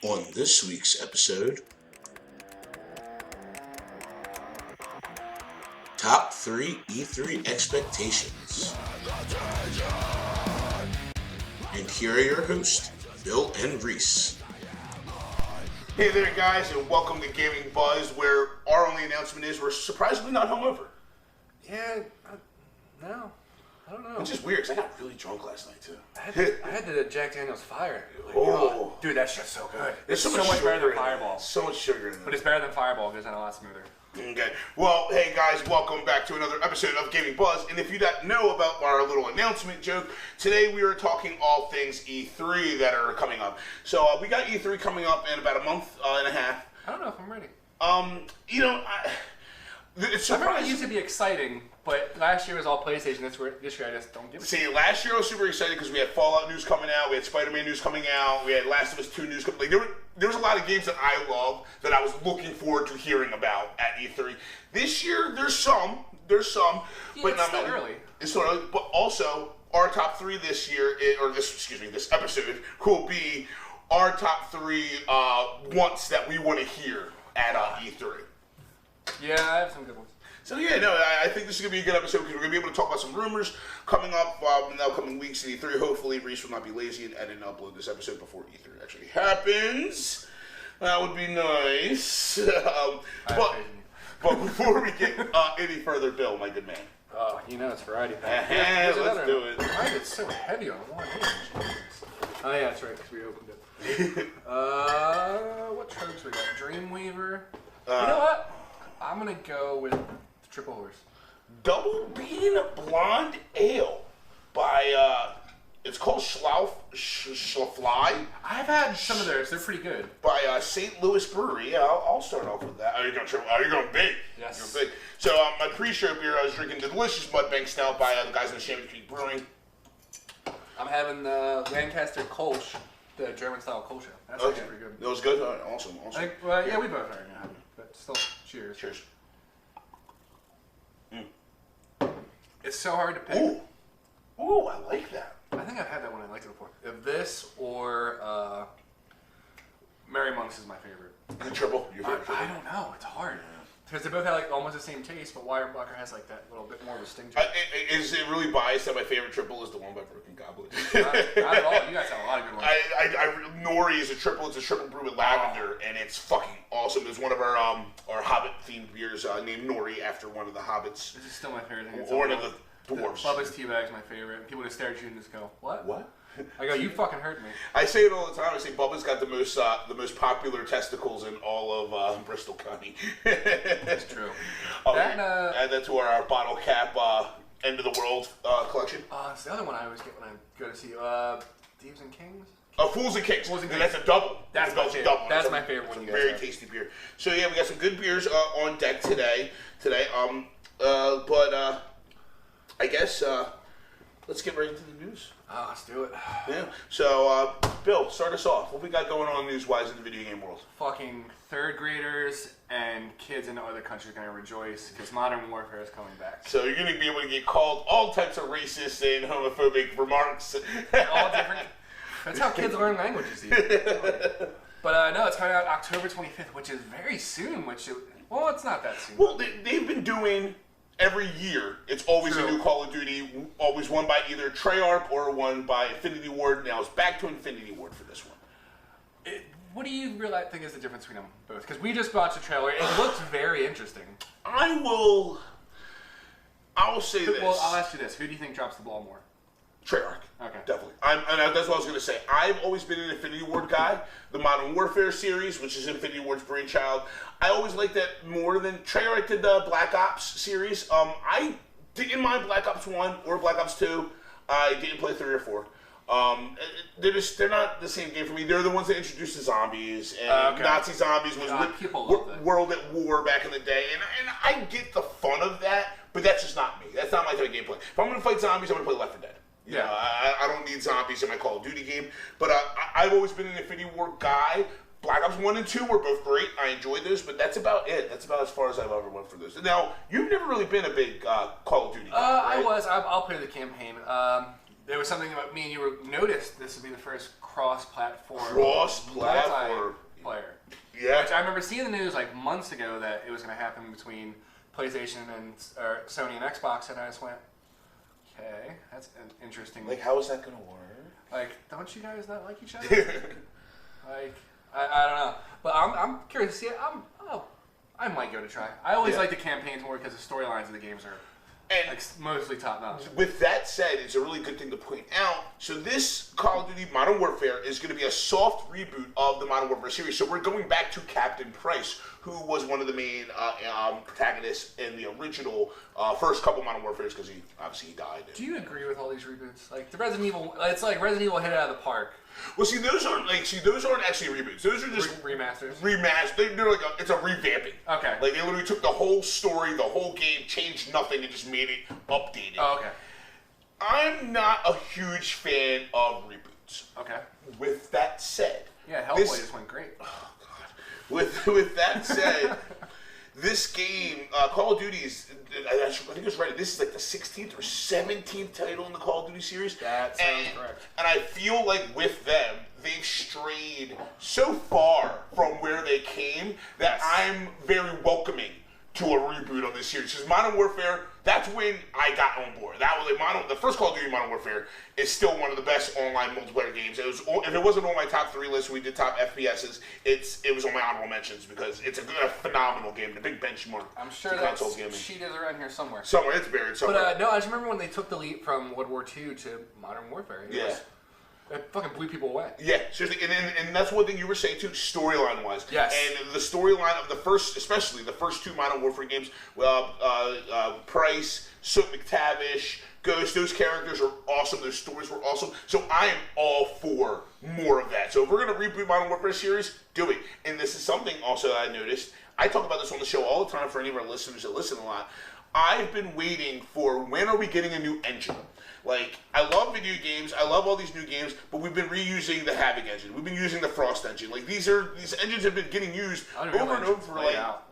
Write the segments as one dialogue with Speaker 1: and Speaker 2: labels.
Speaker 1: On this week's episode, Top 3 E3 Expectations. And here are your hosts, Bill and Reese.
Speaker 2: Hey there, guys, and welcome to Gaming Buzz, where our only announcement is we're surprisingly not hungover.
Speaker 3: Yeah, no, I don't know.
Speaker 2: Which is weird, because I got really drunk last night, too.
Speaker 3: I had the Jack Daniel's Fire.
Speaker 2: Oh.
Speaker 3: Dude, that shit's so good.
Speaker 2: There's
Speaker 3: It's so much better than Fireball.
Speaker 2: So much sugar in it.
Speaker 3: But it's better than Fireball because it's a lot smoother.
Speaker 2: Okay. Well, hey guys, welcome back to another episode of Gaming Buzz. And if you don't know about our little announcement joke, today we are talking all things E3 that are coming up. So we got E3 coming up in about a month and a half.
Speaker 3: I don't know if I'm ready.
Speaker 2: It's
Speaker 3: I remember it
Speaker 2: surprising.
Speaker 3: used to be exciting, but last year was all PlayStation. This year I just don't give a shit.
Speaker 2: See, last year I was super excited because we had Fallout news coming out, we had Spider-Man news coming out, we had Last of Us 2 news coming. Like, there was a lot of games that I love that I was looking forward to hearing about at E3. This year, there's some,
Speaker 3: Yeah,
Speaker 2: but
Speaker 3: it's
Speaker 2: not
Speaker 3: still
Speaker 2: many.
Speaker 3: early.
Speaker 2: It's still early, but also our top three this year, this episode will be our top three wants that we want to hear at E3.
Speaker 3: Yeah, I have some good ones.
Speaker 2: So yeah, no, I think this is going to be a good episode because we're going to be able to talk about some rumors coming up in the upcoming weeks in E3. Hopefully, Reese will not be lazy and edit and upload this episode before E3 actually happens. That would be nice. But before we get any further, Bill, my good man.
Speaker 3: Oh, you know it's variety pack.
Speaker 2: Let's do it.
Speaker 3: Why is it so heavy on one hand? Oh yeah, that's right, because we opened it. What tropes we got? Dreamweaver. You know what? I'm gonna go with Triple Horse.
Speaker 2: Double Bean Blonde Ale by, it's called Schlafly.
Speaker 3: I've had some of theirs. They're pretty good.
Speaker 2: By St. Louis Brewery. Yeah, I'll start off with that. You're going big.
Speaker 3: Yes.
Speaker 2: You're big. So my pre-show beer, I was drinking the delicious Mudbank Stout by the guys in the Champagne Creek Brewing.
Speaker 3: I'm having the Lancaster Kolsch, the German-style Kolsch. That's actually pretty good.
Speaker 2: That was good? All right, awesome.
Speaker 3: Yeah, we both are gonna have it, but still, cheers.
Speaker 2: Cheers.
Speaker 3: It's so hard to pick.
Speaker 2: Ooh, I like that.
Speaker 3: I think I've had that one. I liked it before. If this or Merry Monks is my favorite.
Speaker 2: The triple? Your favorite triple?
Speaker 3: I don't know. It's hard. Because they both have like almost the same taste, but Weyerbacher has like that little bit more of a sting to it.
Speaker 2: Is it really biased that my favorite triple is the one by Broken Goblet?
Speaker 3: Not at all. You guys have a lot of good ones.
Speaker 2: Nori is a triple. It's a triple brew with lavender, and it's fucking awesome. It's one of our Hobbit themed beers named Nori after one of the Hobbits.
Speaker 3: This is still my favorite thing.
Speaker 2: Or one of the dwarves.
Speaker 3: Bubba's Teabag is my favorite. And people just stare at you and just go, "What?
Speaker 2: What?
Speaker 3: I go, "You fucking hurt me."
Speaker 2: I say it all the time. I say Bubba's got the most popular testicles in all of Bristol County.
Speaker 3: That's true.
Speaker 2: Add that to our bottle cap end of the world collection.
Speaker 3: It's the other one I always get when I go to see Thieves and Kings.
Speaker 2: Fools and Kings.
Speaker 3: Fools and
Speaker 2: And
Speaker 3: Kings.
Speaker 2: that's a double.
Speaker 3: That's my favorite.
Speaker 2: Double.
Speaker 3: That's my favorite one.
Speaker 2: It's
Speaker 3: You
Speaker 2: a
Speaker 3: guys
Speaker 2: very
Speaker 3: have.
Speaker 2: tasty beer. So yeah, we got some good beers on deck today. I guess let's get right into the news.
Speaker 3: Let's do it.
Speaker 2: Yeah. So Bill, start us off. What we got going on news-wise in the video game world?
Speaker 3: Fucking third graders and kids in other countries are gonna rejoice because Modern Warfare is coming back.
Speaker 2: So you're going to be able to get called all types of racist and homophobic remarks.
Speaker 3: All different. That's how kids learn languages. But no, it's coming out October 25th, which is very soon. Well, it's not that soon.
Speaker 2: Well, they've been doing every year. It's always
Speaker 3: True.
Speaker 2: a new Call of Duty, always one by either Treyarch or one by Infinity Ward. Now it's back to Infinity Ward for this one.
Speaker 3: What do you really think is the difference between them both? Because we just watched a trailer. It looks very interesting.
Speaker 2: I will say this.
Speaker 3: Well, I'll ask you this: who do you think drops the ball more?
Speaker 2: Treyarch.
Speaker 3: Okay.
Speaker 2: Definitely. That's what I was going to say. I've always been an Infinity Ward guy. The Modern Warfare series, which is Infinity Ward's brainchild, I always liked that more than Treyarch did the Black Ops series. I didn't mind Black Ops 1 or Black Ops 2. I didn't play 3 or 4. They're not the same game for me. They're the ones that introduced the zombies, and Nazi zombies was World at War back in the day, and I get the fun of that, but that's just not me. That's not my type of gameplay. If I'm going to fight zombies, I'm going to play Left 4 Dead. You know, I don't need zombies in my Call of Duty game, but I've always been an Infinity Ward guy. Black Ops 1 and 2 were both great. I enjoyed those, but that's about it. That's about as far as I've ever went for those. Now, you've never really been a big Call of Duty guy, right?
Speaker 3: I was. I'll play the campaign. there was something about me and you noticed this would be the first cross-platform player.
Speaker 2: Yeah.
Speaker 3: Which I remember seeing the news like months ago that it was going to happen between PlayStation and Sony and Xbox, and I just went, okay, that's interesting.
Speaker 2: Like, how is that going to work?
Speaker 3: Like, don't you guys not like each other? Like, I don't know. But I'm curious to see it. I might give it a try. I always like the campaigns more because the storylines of the games are like mostly top notch.
Speaker 2: With that said, it's a really good thing to point out. So this Call of Duty Modern Warfare is going to be a soft reboot of the Modern Warfare series. So we're going back to Captain Price, who was one of the main protagonists in the original first couple Modern Warfares, because he obviously died.
Speaker 3: Do you agree with all these reboots? Like the Resident Evil, it's like Resident Evil hit it out of the park.
Speaker 2: Well, those aren't actually reboots. Those are just
Speaker 3: remasters.
Speaker 2: They're like it's a revamping.
Speaker 3: Okay.
Speaker 2: Like they literally took the whole story, the whole game, changed nothing, and just made it updated.
Speaker 3: Oh, okay.
Speaker 2: I'm not a huge fan of reboots.
Speaker 3: Okay.
Speaker 2: With that said,
Speaker 3: yeah, Hellboy just went great.
Speaker 2: Oh God. With that said, this game, Call of Duty is, I think it's right. This is like the 16th or 17th title in the Call of Duty series.
Speaker 3: That sounds correct.
Speaker 2: And I feel like with them, they've strayed so far from where they came that I'm very welcoming to a reboot of this series. Because Modern Warfare, that's when I got on board. That was like the first Call of Duty Modern Warfare is still one of the best online multiplayer games. If it wasn't on my top 3 list, we did top FPSs. It was on my honorable mentions because it's a phenomenal game, the big benchmark.
Speaker 3: I'm sure that sheet is around here somewhere.
Speaker 2: Somewhere, it's buried somewhere.
Speaker 3: But no, I just remember when they took the leap from World War II to Modern Warfare. It fucking blew people away.
Speaker 2: Yeah, seriously, and that's one thing you were saying too, storyline-wise.
Speaker 3: Yes.
Speaker 2: And the storyline of especially the first 2 Modern Warfare games, Price, Soot McTavish, Ghost, those characters are awesome. Those stories were awesome. So I am all for more of that. So if we're going to reboot Modern Warfare series, do it. And this is something also that I noticed. I talk about this on the show all the time for any of our listeners that listen a lot. I've been waiting for when are we getting a new engine? Like, I love video games, I love all these new games, but we've been reusing the Havoc engine. We've been using the Frost engine. Like, these engines have been getting used over and over for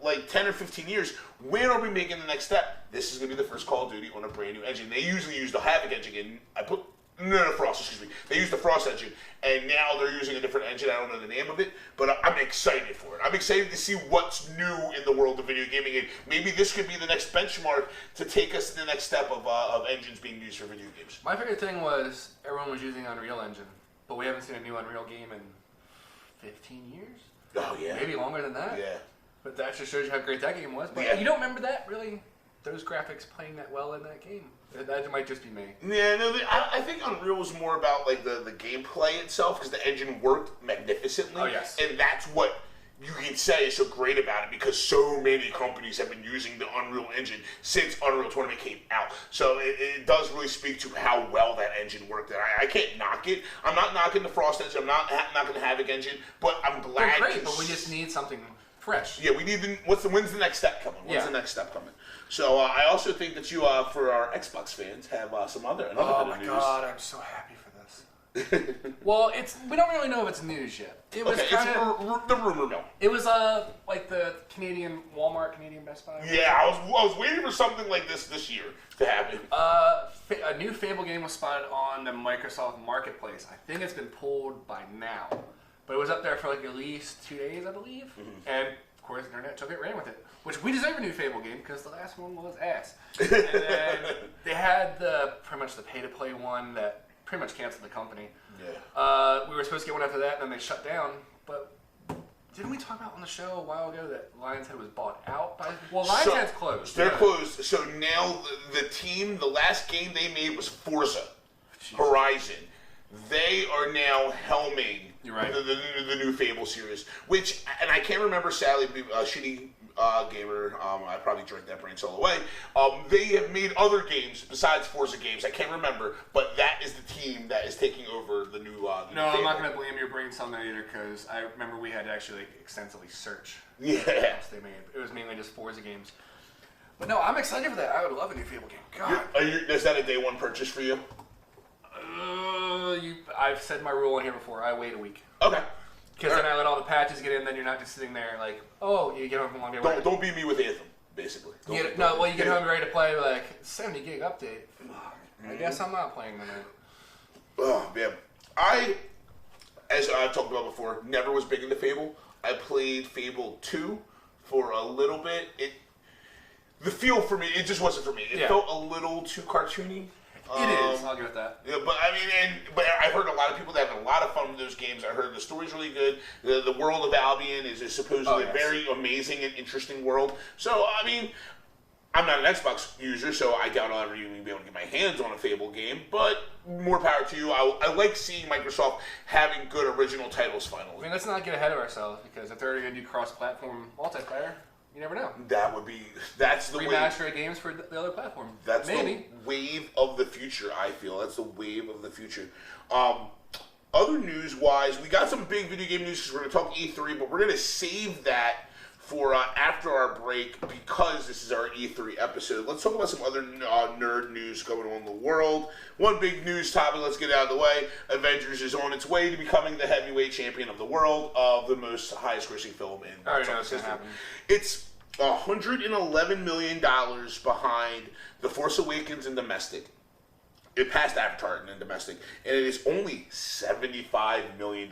Speaker 2: like 10 or 15 years. When are we making the next step? This is going to be the first Call of Duty on a brand new engine. They usually use the Havoc engine, Frost, excuse me. They use the Frost engine, and now they're using a different engine. I don't know the name of it, but I'm excited for it. I'm excited to see what's new in the world of video gaming, and maybe this could be the next benchmark to take us to the next step of engines being used for video games.
Speaker 3: My favorite thing was everyone was using Unreal Engine, but we haven't seen a new Unreal game in 15 years?
Speaker 2: Oh, yeah.
Speaker 3: Maybe longer than that.
Speaker 2: Yeah.
Speaker 3: But that just shows you how great that game was. But you don't remember that, really? Those graphics playing that well in that game? That might just be me.
Speaker 2: Yeah, no, I think Unreal was more about like the gameplay itself because the engine worked magnificently.
Speaker 3: Oh, yes.
Speaker 2: And that's what you can say is so great about it because so many companies have been using the Unreal Engine since Unreal Tournament came out. So it does really speak to how well that engine worked. And I can't knock it. I'm not knocking the Frost engine. I'm not knocking the Havoc engine. But I'm glad.
Speaker 3: They're great, but we just need something fresh.
Speaker 2: Yeah, we need when's the next step coming? When's the next step coming? So I also think that you, for our Xbox fans, have another bit of news.
Speaker 3: Oh my god, I'm so happy for this. Well, we don't really know if it's news yet. It was
Speaker 2: it's the rumor mill.
Speaker 3: It was like the Canadian Walmart, Canadian Best Buy.
Speaker 2: Yeah, I was waiting for something like this year to happen.
Speaker 3: A new Fable game was spotted on the Microsoft Marketplace. I think it's been pulled by now, but it was up there for like at least 2 days, I believe. Mm-hmm. And of course, the internet took it, ran with it. Which we deserve a new Fable game because the last one was ass. And then they had pretty much the pay-to-play one that pretty much canceled the company.
Speaker 2: Yeah.
Speaker 3: We were supposed to get one after that, and then they shut down. But didn't we talk about on the show a while ago that Lion's Head was bought out by? Well, Lion's Head's closed.
Speaker 2: They're closed. So now the team, the last game they made was Forza Horizon. They are now helming the new Fable series, which, and I can't remember, sadly, Shitty Gamer, I probably drank that brain cell away. They have made other games besides Forza games. I can't remember, but that is the team that is taking over the new.
Speaker 3: No,
Speaker 2: Fable.
Speaker 3: I'm not going to blame your brain cell now either because I remember we had to actually extensively search.
Speaker 2: Yeah.
Speaker 3: What else they made. It was mainly just Forza games. But no, I'm excited for that. I would love a new Fable game. God.
Speaker 2: Is that a day one purchase for you?
Speaker 3: I've said my rule in here before. I wait a week.
Speaker 2: Okay.
Speaker 3: Because then I let all the patches get in, then you're not just sitting there like, oh, you get home from a long day.
Speaker 2: Don't beat me with Anthem, basically.
Speaker 3: You get home ready to play, like, 70 gig update. Fuck. I guess I'm not playing tonight.
Speaker 2: Oh, man. As I've talked about before, never was big into Fable. I played Fable 2 for a little bit. The feel for me, it just wasn't for me. It felt a little too cartoony.
Speaker 3: It is. I'll give it that.
Speaker 2: Yeah, but I mean, but I've heard a lot of people that have a lot of fun with those games. I heard the story's really good. The world of Albion is supposedly a very amazing and interesting world. So, I mean, I'm not an Xbox user, so I doubt I'll ever even be able to get my hands on a Fable game. But more power to you. I like seeing Microsoft having good original titles finally.
Speaker 3: I mean, let's not get ahead of ourselves, because if they're already going to do cross-platform multiplayer, you never know.
Speaker 2: That's the
Speaker 3: remaster games for the other platform.
Speaker 2: That's the wave of the future, I feel. That's the wave of the future. Other news-wise, we got some big video game news because we're going to talk E3, but we're going to save that for after our break because this is our E3 episode. Let's talk about some other nerd news going on in the world. One big news topic, let's get it out of the way. Avengers is on its way to becoming the heavyweight champion of the world of the most highest-grossing film in box office history. It's $111 million behind The Force Awakens in domestic. It passed Avatar in domestic, and it is only $75 million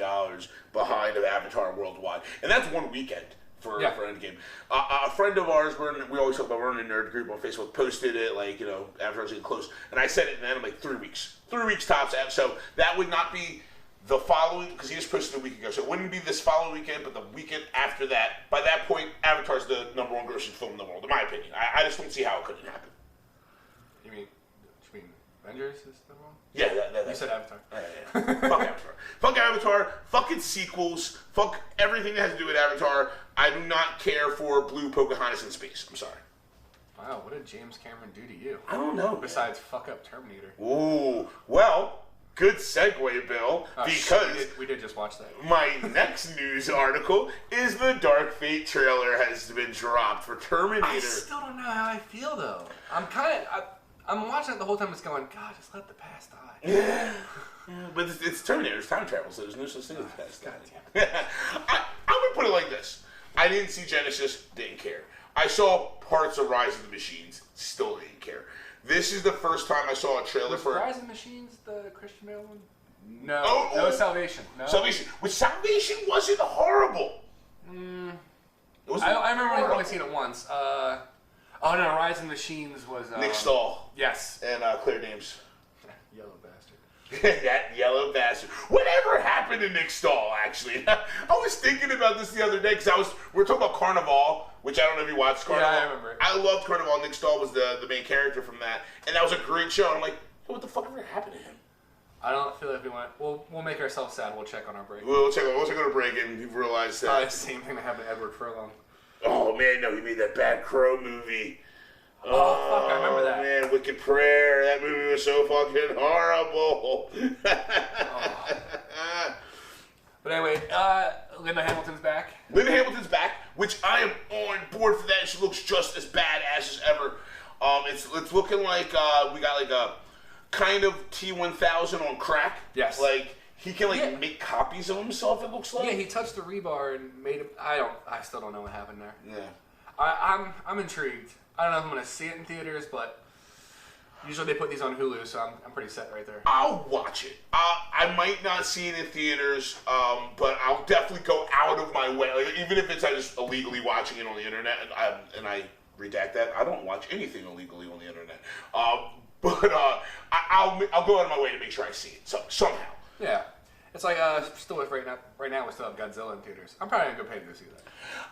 Speaker 2: behind of Avatar worldwide. And that's one weekend for Endgame. A friend of ours, we always talk about, we're in a nerd group on Facebook, posted it, like, Avatar's getting close. And I said it, and then I'm like, 3 weeks. 3 weeks tops. So that would not be the following, because he just posted a week ago, so it wouldn't be this following weekend, but the weekend after that. By that point, Avatar's the #1 grossing film in the world, in my opinion. I just don't see how it couldn't happen.
Speaker 3: You mean Avengers is the one?
Speaker 2: Yeah,
Speaker 3: you said Avatar.
Speaker 2: Fuck Avatar. Fuck Avatar. Fuck its sequels. Fuck everything that has to do with Avatar. I do not care for Blue Pocahontas in space. I'm sorry.
Speaker 3: Wow, what did James Cameron do to you?
Speaker 2: I don't know.
Speaker 3: Besides fuck up Terminator.
Speaker 2: Ooh, well, good segue, Bill, because
Speaker 3: we did just watch that.
Speaker 2: My next news article is the Dark Fate trailer has been dropped for Terminator.
Speaker 3: I still don't know how I feel, though. I'm watching it the whole time. It's going, God, just let the past die.
Speaker 2: Yeah, but it's Terminator. It's time travel, so there's no such thing as the past. God damn. I'm gonna put it like this: I didn't see Genesis, didn't care. I saw parts of Rise of the Machines, still didn't care. This is the first time I saw a trailer for
Speaker 3: Rise of the Machines, the Christian Bale one. No, Salvation. No.
Speaker 2: Salvation, which Salvation wasn't horrible.
Speaker 3: I remember only seeing it once. Oh no, Rise of the Machines was
Speaker 2: Nick Stahl.
Speaker 3: Yes,
Speaker 2: and Claire Danes.
Speaker 3: Yellow bastard.
Speaker 2: That yellow bastard. Whatever happened to Nick Stahl, actually? I was thinking about this the other day because we were talking about Carnival, which I don't know if you watched Carnival.
Speaker 3: Yeah, I remember it.
Speaker 2: I loved Carnival. Nick Stahl was the main character from that, and that was a great show. I'm like, what the fuck ever happened to him?
Speaker 3: I don't feel like we want. We'll make ourselves sad. We'll check on our break.
Speaker 2: We'll check on a break and realize that.
Speaker 3: The same thing that happened to Edward Furlong.
Speaker 2: Oh man, no, he made that Bad Crow movie.
Speaker 3: Oh fuck, I remember that.
Speaker 2: Man, Wicked Prayer. That movie was so fucking horrible.
Speaker 3: But anyway, Linda Hamilton's back.
Speaker 2: Linda Hamilton's back, which I am on board for that. She looks just as badass as ever. It's looking like we got like a kind of T-1000 on crack.
Speaker 3: Yes.
Speaker 2: Like he can make copies of himself. It looks like.
Speaker 3: Yeah, he touched the rebar and made him. I still don't know what happened there.
Speaker 2: Yeah.
Speaker 3: I'm intrigued. I don't know if I'm going to see it in theaters, but usually they put these on Hulu, so I'm pretty set right there.
Speaker 2: I'll watch it. I might not see it in theaters, but I'll definitely go out of my way. Like, even if it's just illegally watching it on the internet, and I redact that. I don't watch anything illegally on the internet. But I'll go out of my way to make sure I see it somehow.
Speaker 3: Yeah. It's like still with right now we still have Godzilla in theaters. I'm probably gonna go pay to go see that.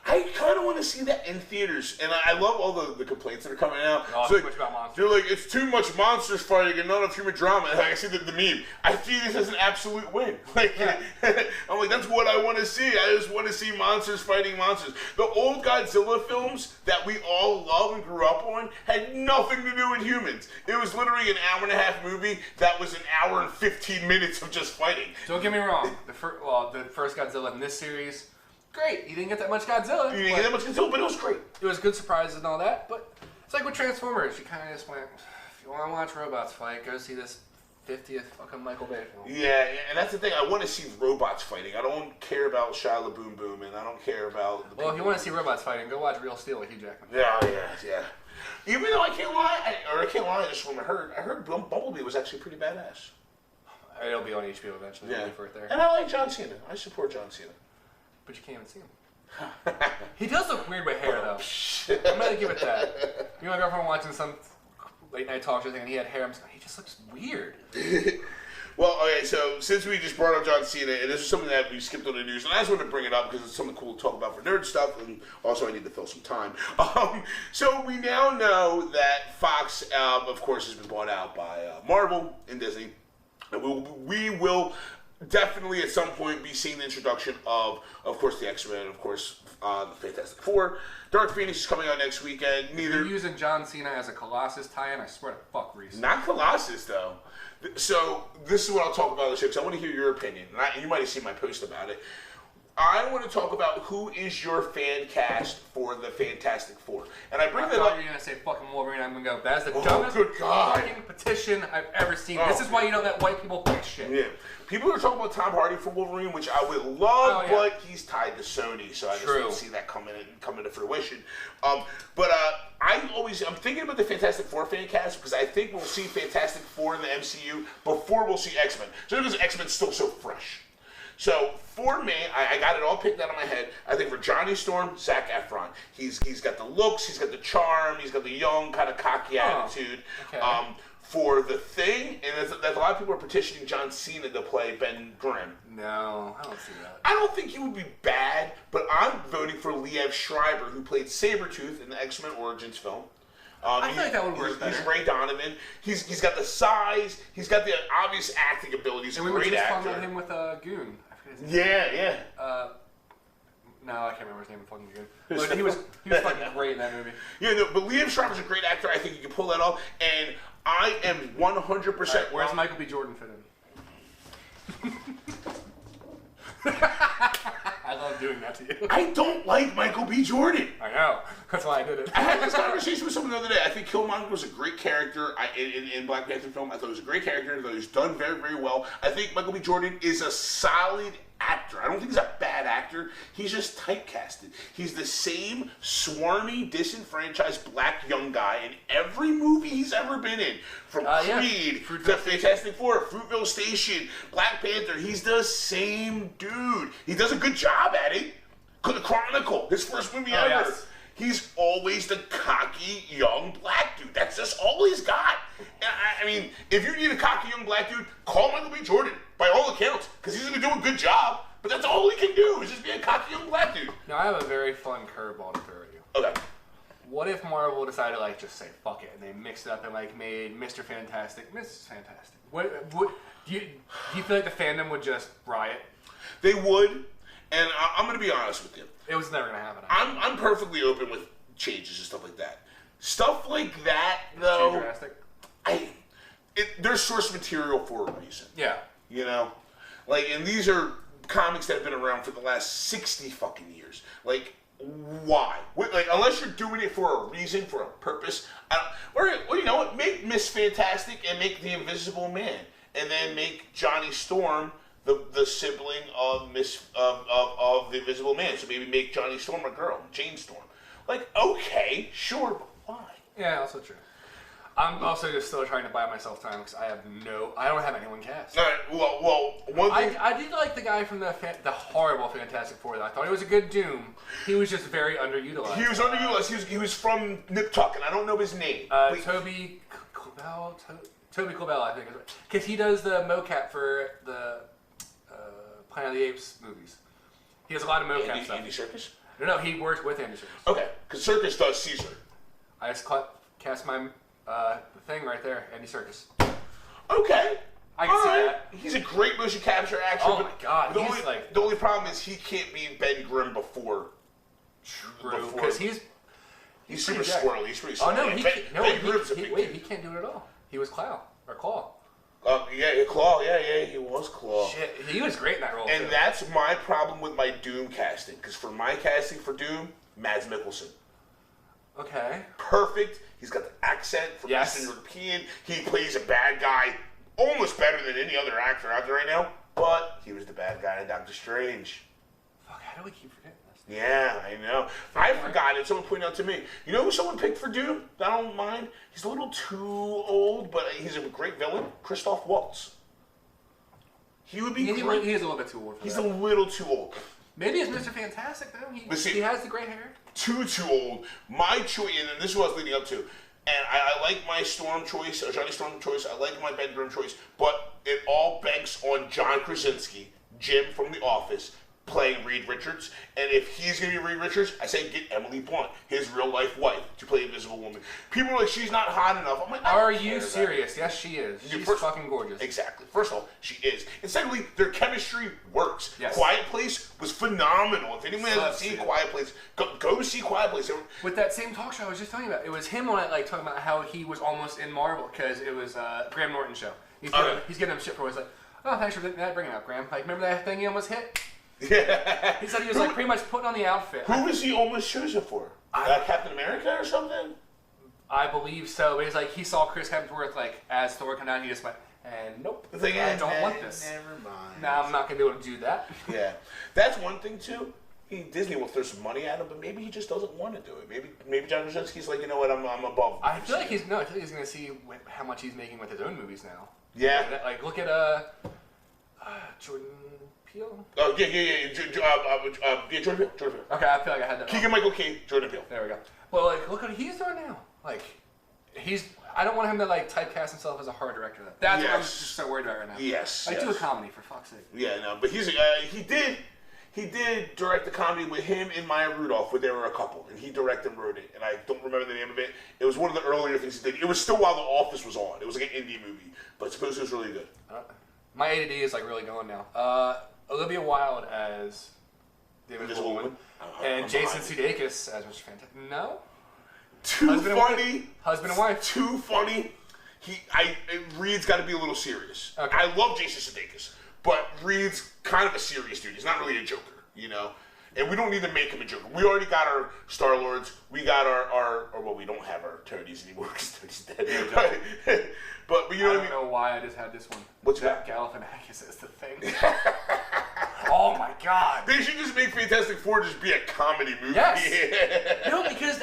Speaker 2: I kind of want to see that in theaters, and I love all the complaints that are coming out.
Speaker 3: Oh, too much about monsters.
Speaker 2: They're like, it's too much monsters fighting and not enough human drama. And I see the meme. I see this as an absolute win. Like, I'm like, that's what I want to see. I just want to see monsters fighting monsters. The old Godzilla films that we all love and grew up on had nothing to do with humans. It was literally an hour-and-a-half movie that was an hour and 15 minutes of just fighting.
Speaker 3: Don't get me wrong. The first Godzilla in this series, great. You didn't get that much Godzilla.
Speaker 2: You didn't get that much Godzilla, but it was great.
Speaker 3: It was good surprises and all that, but it's like with Transformers. You kind of just went, if you want to watch robots fight, go see this 50th fucking Michael Bay film.
Speaker 2: Yeah, and that's the thing. I want to see robots fighting. I don't care about Shia LaBoom Boom, and I don't care about...
Speaker 3: If you want to see robots fighting, go watch Real Steel with Hugh Jackman.
Speaker 2: Yeah. Even though I can't lie, I just I heard Bumblebee was actually pretty badass.
Speaker 3: It'll be on HBO eventually.
Speaker 2: Yeah.
Speaker 3: Wait for it there.
Speaker 2: And I like John Cena. I support John Cena.
Speaker 3: But you can't even see him. He does look weird with hair, though. I'm gonna give it that. You know, my girlfriend watching some late night talk show thing, and he had hair. I'm just like, he just looks weird.
Speaker 2: Well, okay, so since we just brought up John Cena, and this is something that we skipped on the news, and I just wanted to bring it up because it's something cool to talk about for nerd stuff, and also I need to fill some time. So we now know that Fox, of course, has been bought out by Marvel and Disney, and we will definitely at some point be seeing the introduction of course, the X-Men, of course, the Fantastic Four. Dark Phoenix is coming out next weekend.
Speaker 3: You're using John Cena as a Colossus tie-in, I swear to fuck, Reese.
Speaker 2: Not Colossus, though. So, this is what I'll talk about on the show, because I want to hear your opinion. And you might have seen my post about it. I want to talk about who is your fan cast for the Fantastic Four. And I bring that up.
Speaker 3: You're going to say fucking Wolverine, I'm going to go, that's the dumbest fucking petition I've ever seen. This is why you don't let white people pick shit.
Speaker 2: Yeah. People are talking about Tom Hardy for Wolverine, which I would love, but he's tied to Sony, so I just don't see that coming to fruition. I'm thinking about the Fantastic Four fan cast because I think we'll see Fantastic Four in the MCU before we'll see X-Men. So because X-Men's still so fresh. So for me, I got it all picked out of my head. I think for Johnny Storm, Zac Efron. He's got the looks, he's got the charm, he's got the young kind of cocky attitude. Okay. For The Thing, and that's a lot of people are petitioning John Cena to play Ben Grimm.
Speaker 3: No, I don't see that.
Speaker 2: I don't think he would be bad, but I'm voting for Liev Schreiber, who played Sabretooth in the X-Men Origins film.
Speaker 3: I feel like that would work better.
Speaker 2: He's Ray Donovan. He's got the size. He's got the obvious acting abilities.
Speaker 3: And we were just talking about him with Goon.
Speaker 2: Yeah.
Speaker 3: No, I can't remember his name. Fucking Goon. But he was fucking great in that movie.
Speaker 2: Yeah, no, but Liev Schreiber's a great actor. I think he can pull that off. And I am 100%.
Speaker 3: Right, where's Michael B. Jordan fit in? I love doing that to you.
Speaker 2: I don't like Michael B. Jordan.
Speaker 3: I know. That's why I did it.
Speaker 2: I had this conversation with someone the other day. I think Killmonger was a great character in Black Panther film. I thought it was a great character. I thought he was done very, very well. I think Michael B. Jordan is a solid actor. I don't think he's a bad actor. He's just typecasted. He's the same swarmy, disenfranchised black young guy in every movie he's ever been in. From Creed to Fantastic Four, Fruitvale Station, Black Panther. He's the same dude. He does a good job at it. The Chronicle, his first movie ever. Yes. He's always the cocky young black dude. That's just all he's got. I mean, if you need a cocky young black dude, call Michael B. Jordan, by all accounts, because he's going to do a good job. But that's all he can do, is just be a cocky young black dude.
Speaker 3: Now, I have a very fun curveball to throw at you.
Speaker 2: Okay.
Speaker 3: What if Marvel decided to, just say, fuck it, and they mixed it up and, made Mr. Fantastic, Mrs. Fantastic? What do you feel like the fandom would just riot?
Speaker 2: They would, and I'm going to be honest with you.
Speaker 3: It was never going to happen.
Speaker 2: I'm perfectly open with changes and stuff like that. Stuff like that, though, there's source material for a reason.
Speaker 3: Yeah.
Speaker 2: You know? And these are comics that have been around for the last 60 fucking years. Why? Unless you're doing it for a reason, for a purpose. Or you know what? Make Miss Fantastic and make the Invisible Man. And then make Johnny Storm the sibling of of the Invisible Man. So maybe make Johnny Storm a girl, Jane Storm. Okay, sure, but why?
Speaker 3: Yeah, also true. I'm also just still trying to buy myself time because I don't have anyone cast.
Speaker 2: All right, well, one thing...
Speaker 3: I did like the guy from the horrible Fantastic Four. I thought he was a good Doom. He was just very underutilized.
Speaker 2: He was underutilized. He was from Nip Tuck, and I don't know his name.
Speaker 3: Toby Cobell, I think. Because he does the mocap for the Planet of the Apes movies. He has a lot of mocap stuff.
Speaker 2: Andy Serkis?
Speaker 3: No, he works with Andy Serkis.
Speaker 2: Okay, because Serkis does Caesar.
Speaker 3: I just cast my the thing right there, Andy Serkis.
Speaker 2: Okay.
Speaker 3: I can see that.
Speaker 2: He's a great motion capture actor.
Speaker 3: Oh my god,
Speaker 2: the only problem is he can't be Ben Grimm before.
Speaker 3: True, because he's
Speaker 2: super squirrely. He's pretty squirrely.
Speaker 3: Ben Grimm's a big dude. He can't do it at all. He was Claw.
Speaker 2: Claw. Yeah, he was Claw.
Speaker 3: Shit, he was great in that role.
Speaker 2: And that's my problem with my Doom casting, because for my casting for Doom, Mads Mikkelsen.
Speaker 3: Okay.
Speaker 2: Perfect. He's got the accent from Eastern European. He plays a bad guy almost better than any other actor out there right now. But he was the bad guy in Doctor Strange.
Speaker 3: Fuck, how do we keep forgetting this?
Speaker 2: Yeah, I know. I forgot it. Someone pointed out to me. You know who someone picked for Doom? I don't mind. He's a little too old, but he's a great villain. Christoph Waltz. He would be
Speaker 3: He
Speaker 2: great.
Speaker 3: is a little bit too old for
Speaker 2: He's
Speaker 3: that.
Speaker 2: a little too old.
Speaker 3: Maybe it's Mr. Fantastic, though. He has the gray hair.
Speaker 2: Too old. My choice, and this is what I was leading up to, and I like my Storm choice, Johnny Storm choice, I like my Ben Grimm choice, but it all banks on John Krasinski, Jim from The Office, playing Reed Richards. And if he's going to be Reed Richards, I say get Emily Blunt, his real-life wife, to play Invisible Woman. People are like, she's not hot enough. I'm like,
Speaker 3: are you serious? Yes, she is. She's fucking gorgeous.
Speaker 2: Exactly. First of all, she is. And secondly, their chemistry works.
Speaker 3: Yes.
Speaker 2: Quiet Place was phenomenal. If anyone hasn't seen Quiet Place, go see Quiet Place.
Speaker 3: With that same talk show I was just telling you about, it was him on it, like talking about how he was almost in Marvel because it was Graham Norton's show. He's getting him shit for it. He's like, oh, thanks for bringing it up, Graham. Like, remember that thing he almost hit?
Speaker 2: Yeah.
Speaker 3: He said he was like pretty much putting on the outfit.
Speaker 2: Who was he almost chosen for? Captain America or something?
Speaker 3: I believe so. But he's like, he saw Chris Hemsworth like as Thor come down. He just went, and nope, I don't want this.
Speaker 2: Never mind.
Speaker 3: Nah, I'm not gonna be able to do that.
Speaker 2: Yeah, that's one thing too. Disney will throw some money at him, but maybe he just doesn't want to do it. Maybe John Krasinski's like, you know what, I'm above.
Speaker 3: I feel like he's gonna see how much he's making with his own movies now.
Speaker 2: Yeah.
Speaker 3: Like look at Jordan Peele.
Speaker 2: Oh yeah. Jordan Peele.
Speaker 3: Okay, I feel like I had that.
Speaker 2: Keegan-Michael Key, Jordan Peele.
Speaker 3: There we go. Well, like look what he's doing now. Like I don't want him to like typecast himself as a horror director. That's what I'm just so worried about right now.
Speaker 2: Yes.
Speaker 3: Like do a comedy for fuck's sake.
Speaker 2: Yeah, no, but he did direct the comedy with him and Maya Rudolph, where they were a couple, and he directed and wrote it. And I don't remember the name of it. It was one of the earlier things he did. It was still while The Office was on. It was like an indie movie, but supposedly it was really good.
Speaker 3: My ADD is like really going now. Olivia Wilde as the Invisible Woman, and Jason Sudeikis as Mr. Fantastic. No. Husband and wife.
Speaker 2: Too funny. Reed's got to be a little serious.
Speaker 3: Okay.
Speaker 2: I love Jason Sudeikis, but Reed's kind of a serious dude. He's not really a joker, you know. And we don't need to make him a joker. We already got our Star Lords. We got well, we don't have our Tonys anymore because Tony's dead. But you know what I mean?
Speaker 3: I don't know why I just had this one.
Speaker 2: What's that?
Speaker 3: Galifianakis is the thing. Oh my god.
Speaker 2: They should just make Fantastic Four just be a comedy movie.
Speaker 3: Yes. No, because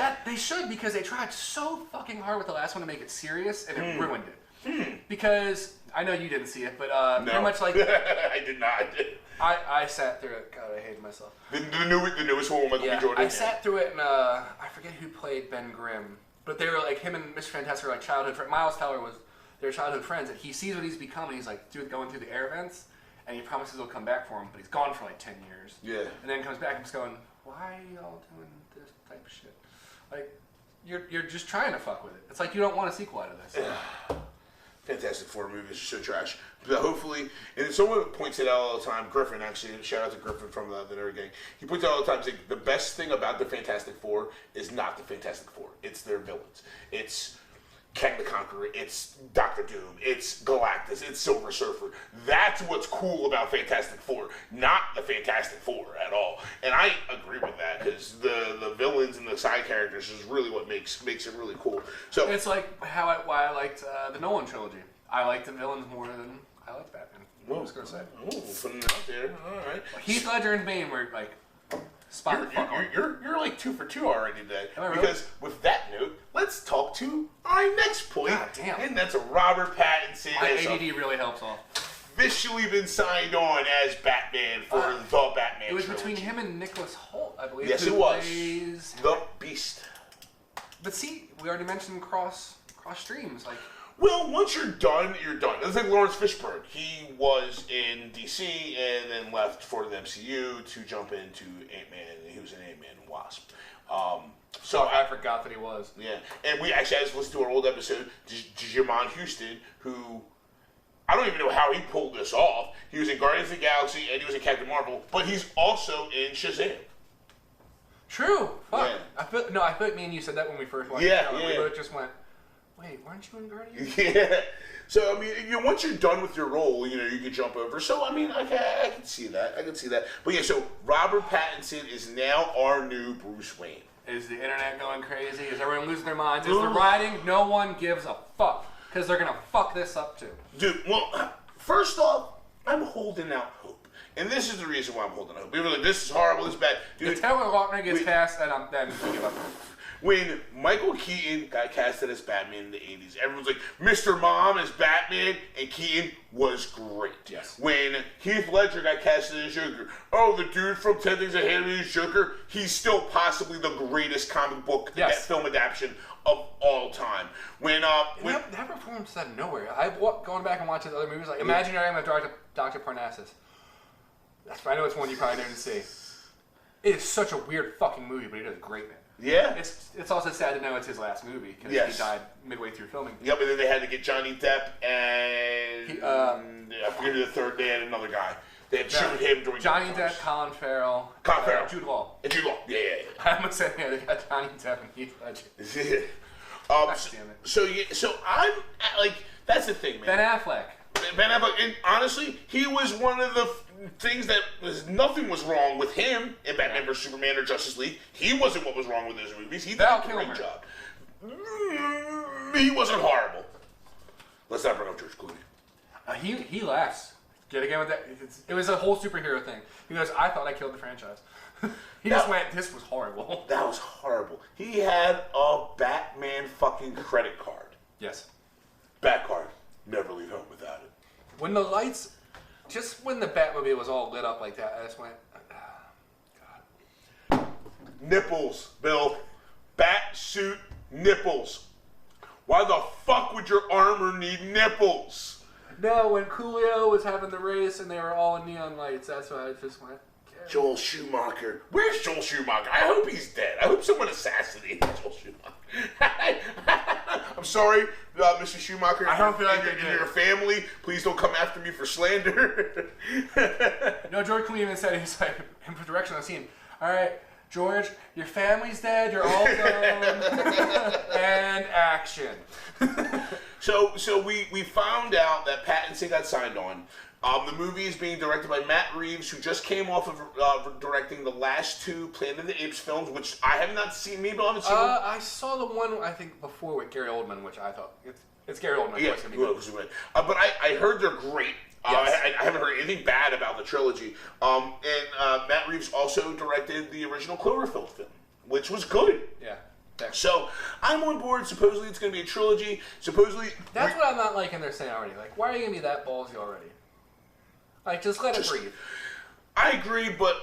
Speaker 3: because they tried so fucking hard with the last one to make it serious and it ruined it. Because I know you didn't see it, but pretty much like
Speaker 2: I did not.
Speaker 3: I sat through it. God, I hated myself.
Speaker 2: The newest one with Michael B. Jordan.
Speaker 3: I sat through it and I forget who played Ben Grimm, but they were like him and Mr. Fantastic were like childhood friends. Miles Teller was their childhood friends, and he sees what he's become, and he's like, dude, going through the air vents, and he promises he'll come back for him, but he's gone for like 10 years.
Speaker 2: Yeah.
Speaker 3: And then comes back and just going, why are y'all doing this type of shit? Like, you're just trying to fuck with it. It's like you don't want a sequel out of this.
Speaker 2: Fantastic Four movies are so trash. But hopefully, and someone points it out all the time, Griffin actually, shout out to Griffin from the Nerd Gang. He points out all the time, like, the best thing about the Fantastic Four is not the Fantastic Four. It's their villains. It's Kang the Conqueror, it's Doctor Doom, it's Galactus, it's Silver Surfer. That's what's cool about Fantastic Four, not the Fantastic Four at all. And I agree with that, because the villains and the side characters is really what makes it really cool. So
Speaker 3: it's like why I liked the Nolan trilogy. I liked the villains more than I liked Batman. What was going to say?
Speaker 2: Oh, putting it out there. All right.
Speaker 3: Heath Ledger and Bane were like spot
Speaker 2: you're like 2 for 2 already today.
Speaker 3: Am I really?
Speaker 2: Because with that note, let's talk to our next point.
Speaker 3: God damn.
Speaker 2: And that's Robert Pattinson.
Speaker 3: My ADD really helps off.
Speaker 2: Officially been signed on as Batman for the Batman
Speaker 3: It was
Speaker 2: trilogy.
Speaker 3: between him and Nicholas Hoult, I believe.
Speaker 2: Yes, it was. The Beast.
Speaker 3: But see, we already mentioned cross streams. Like,
Speaker 2: well, once you're done, you're done. It's like Lawrence Fishburne. He was in DC and then left for the MCU to jump into Ant-Man. He was in Ant-Man and Wasp. So
Speaker 3: I forgot that he was.
Speaker 2: Yeah, and we actually had to listen to our old episode, Jamon Houston, who I don't even know how he pulled this off. He was in Guardians of the Galaxy and he was in Captain Marvel, but he's also in Shazam.
Speaker 3: True. Fuck.
Speaker 2: Yeah.
Speaker 3: I feel like me and you said that when we first watched
Speaker 2: Yeah,
Speaker 3: the show.
Speaker 2: yeah.
Speaker 3: We both just went, wait, weren't you in Guardians?
Speaker 2: Yeah. So I mean, once you're done with your role, you can jump over. So I mean, I can see that. I can see that. But yeah, so Robert Pattinson is now our new Bruce Wayne.
Speaker 3: Is the internet going crazy? Is everyone losing their minds? Is the writing? No one gives a fuck. Because they're going to fuck this up too.
Speaker 2: Dude, well, first off, I'm holding out hope. And this is the reason why I'm holding out hope. People are like, this is horrible, this is bad. Dude,
Speaker 3: If Taylor Lautner gets cast, then we give up.
Speaker 2: When Michael Keaton got casted as Batman in the 80s, everyone's like, Mr. Mom as Batman, and Keaton was great.
Speaker 3: Yes.
Speaker 2: When Heath Ledger got casted as Joker, oh, the dude from 10 Things I Hate About You is Joker, he's still possibly the greatest comic book film adaptation of all time. That
Speaker 3: performance is out of nowhere. Going back and watching other movies, like Imaginarium of Dr. Parnassus. I know it's one you probably didn't see. It is such a weird fucking movie, but it is great, man.
Speaker 2: Yeah.
Speaker 3: It's also sad to know it's his last movie because he died midway through filming.
Speaker 2: Yep, and then they had to get Johnny Depp and I forget who the third. They had another guy. They had shoot him during
Speaker 3: Johnny Depp, Colin Farrell,
Speaker 2: Jude
Speaker 3: Law.
Speaker 2: And Jude Law. Yeah.
Speaker 3: I'm gonna say they got Johnny Depp and Heath Ledger.
Speaker 2: So I'm like, that's the thing, man.
Speaker 3: Ben Affleck,
Speaker 2: and honestly, he was one of the things that nothing was wrong with him in Batman vs Superman or Justice League. He wasn't what was wrong with his movies. He did a great job. He wasn't horrible. Let's not bring up George Clooney.
Speaker 3: He laughs. Yet again with that, it was a whole superhero thing. He goes, I thought I killed the franchise. He just went, this was horrible.
Speaker 2: That was horrible. He had a Batman fucking credit card.
Speaker 3: Yes.
Speaker 2: Bat card. Never leave home without it.
Speaker 3: When the lights, just when the Batmobile was all lit up like that, I just went, God.
Speaker 2: Nipples, Bill. Bat suit nipples. Why the fuck would your armor need nipples?
Speaker 3: No, when Coolio was having the race and they were all in neon lights, that's why I just went.
Speaker 2: Joel Schumacher. Where's Joel Schumacher? I hope he's dead. I hope someone assassinated Joel Schumacher. I'm sorry, Mr. Schumacher.
Speaker 3: I don't feel like
Speaker 2: in your family. Please don't come after me for slander.
Speaker 3: No, George Clooney even said, he's like, in direction of the scene, all right, George, your family's dead, you're all gone, and action.
Speaker 2: So we found out that Pattinson got signed on. The movie is being directed by Matt Reeves, who just came off of directing the last two Planet of the Apes films, which I have not seen. Maybe I haven't seen them.
Speaker 3: I saw the one, I think, before with Gary Oldman, which I thought, it's Gary Oldman.
Speaker 2: Yeah, but I heard they're great.
Speaker 3: Yes.
Speaker 2: I haven't heard anything bad about the trilogy. And Matt Reeves also directed the original Cloverfield film, which was good.
Speaker 3: Yeah.
Speaker 2: So I'm on board. Supposedly it's going to be a trilogy. Supposedly
Speaker 3: that's what I'm not liking. They're saying already. Like, why are you going to be that ballsy already? Like, just let it breathe.
Speaker 2: I agree, but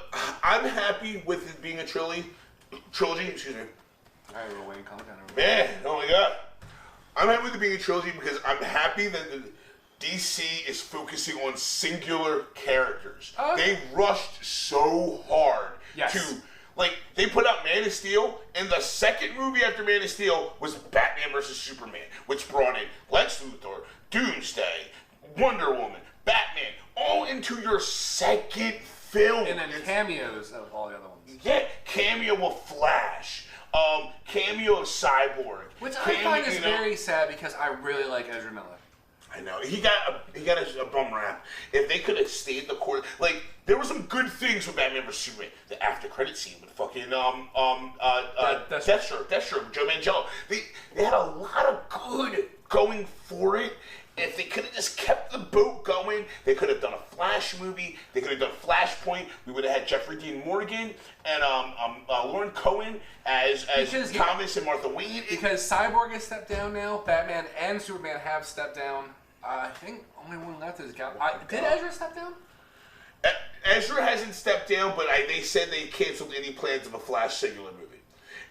Speaker 2: I'm happy with it being a trilogy. Excuse me.
Speaker 3: All right, we're waiting. Calm down.
Speaker 2: Man, oh my God. I'm happy with it being a trilogy because I'm happy that the DC is focusing on singular characters. They rushed so hard to, like, they put out Man of Steel, and the second movie after Man of Steel was Batman vs. Superman, which brought in Lex Luthor, Doomsday, Wonder Woman, Batman, all into your second film.
Speaker 3: And then cameos of all the other ones.
Speaker 2: Yeah, cameo of Flash. Cameo of Cyborg.
Speaker 3: Which I find is very sad because I really like Ezra Miller.
Speaker 2: I know. He got a bum rap. If they could have stayed the course, like, there were some good things with Batman vs Superman. The after credit scene with fucking Deathstroke, Joe Manganiello. They had a lot of good going for it. If they could have just kept the boat going, they could have done a Flash movie. They could have done Flashpoint. We would have had Jeffrey Dean Morgan and Lauren Cohen as Thomas and Martha Wayne.
Speaker 3: Because Cyborg has stepped down now. Batman and Superman have stepped down. I think only one left is Gal. Did Ezra step down?
Speaker 2: Ezra hasn't stepped down, but they said they canceled any plans of a Flash singular movie.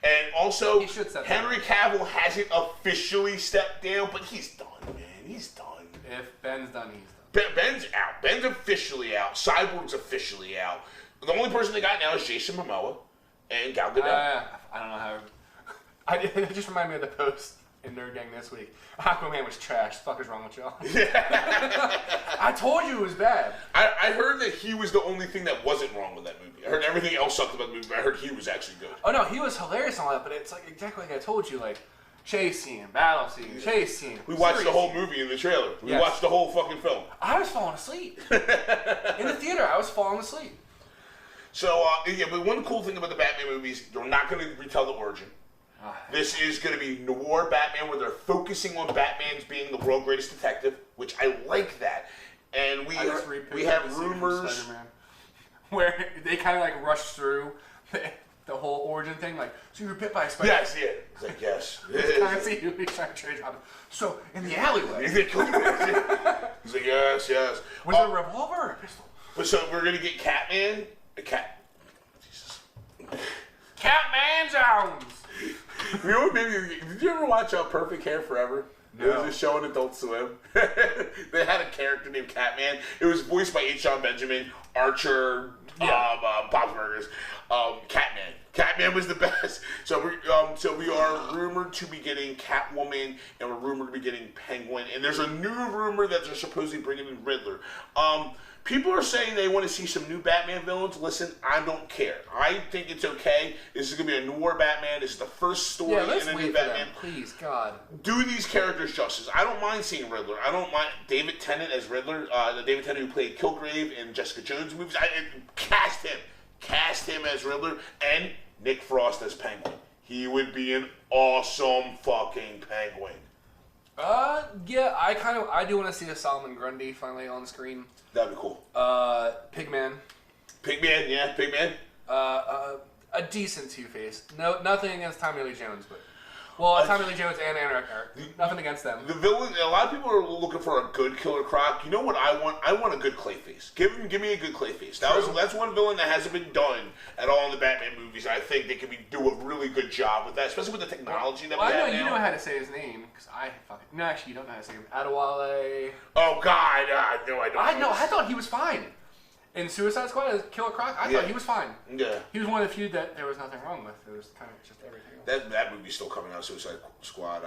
Speaker 2: And also, Henry Cavill hasn't officially stepped down, but he's done, man. He's done.
Speaker 3: If Ben's done, he's done.
Speaker 2: Ben's out. Ben's officially out. Cyborg's officially out. The only person they got now is Jason Momoa and Gal Gadot.
Speaker 3: I don't know how. It just reminded me of the post in Nerd Gang this week. Aquaman was trash. The fuck is wrong with y'all? I told you it was bad.
Speaker 2: I heard that he was the only thing that wasn't wrong with that movie. I heard everything else sucked about the movie, but I heard he was actually good.
Speaker 3: Oh no, he was hilarious and all that, but it's like exactly like I told you, like chase scene, battle scene, chase scene.
Speaker 2: We watched the whole movie in the trailer. We watched the whole fucking film.
Speaker 3: I was falling asleep. In the theater, I was falling asleep.
Speaker 2: So, but one cool thing about the Batman movies, they're not going to retell the origin. This is going to be noir Batman, where they're focusing on Batman's being the world's greatest detective, which I like that. And we have rumors
Speaker 3: where they kind of like rush through the whole origin thing, like, so you were bit by a spider.
Speaker 2: Yes, yeah. He's like, yes.
Speaker 3: Kind of see you trying to trade on him. So, in the alleyway.
Speaker 2: He's like, yes.
Speaker 3: Was it a revolver or a pistol?
Speaker 2: So we're gonna get Catman. Jesus.
Speaker 3: Catman Jones!
Speaker 2: You know what did you ever watch Perfect Hair Forever?
Speaker 3: No.
Speaker 2: It was a show on Adult Swim. They had a character named Catman. It was voiced by H. John Benjamin, Archer, Bob's Burgers. Catman. Catman was the best. So we are rumored to be getting Catwoman, and we're rumored to be getting Penguin. And there's a new rumor that they're supposedly bringing in Riddler. People are saying they want to see some new Batman villains. Listen, I don't care. I think it's okay. This is going to be a noir Batman. This is the first story in a new Batman.
Speaker 3: Please, God.
Speaker 2: Do these characters justice. I don't mind seeing Riddler. I don't mind David Tennant as Riddler. The David Tennant who played Kilgrave in Jessica Jones movies. Cast him. Cast him as Riddler. And Nick Frost as Penguin. He would be an awesome fucking Penguin.
Speaker 3: Yeah, I do want to see a Solomon Grundy finally on the screen.
Speaker 2: That'd be cool.
Speaker 3: Pigman.
Speaker 2: Pigman.
Speaker 3: A decent Two-Face. No, nothing against Tommy Lee Jones, but Tommy Lee Jones and Aaron Eckhart. Nothing against them.
Speaker 2: The villain. A lot of people are looking for a good Killer Croc. You know what I want? I want a good Clayface. Give me a good Clayface. That's one villain that hasn't been done at all in the Batman movies. I think they could do a really good job with that, especially with the technology that we have now.
Speaker 3: You know how to say his name because no, actually, you don't know how to say him. Adewale.
Speaker 2: Oh God, no, I don't.
Speaker 3: I thought he was fine. In Suicide Squad as Killer Croc, I thought he was fine.
Speaker 2: Yeah.
Speaker 3: He was one of the few that there was nothing wrong with. It was kind of just everything else.
Speaker 2: That movie's still coming out, Suicide Squad.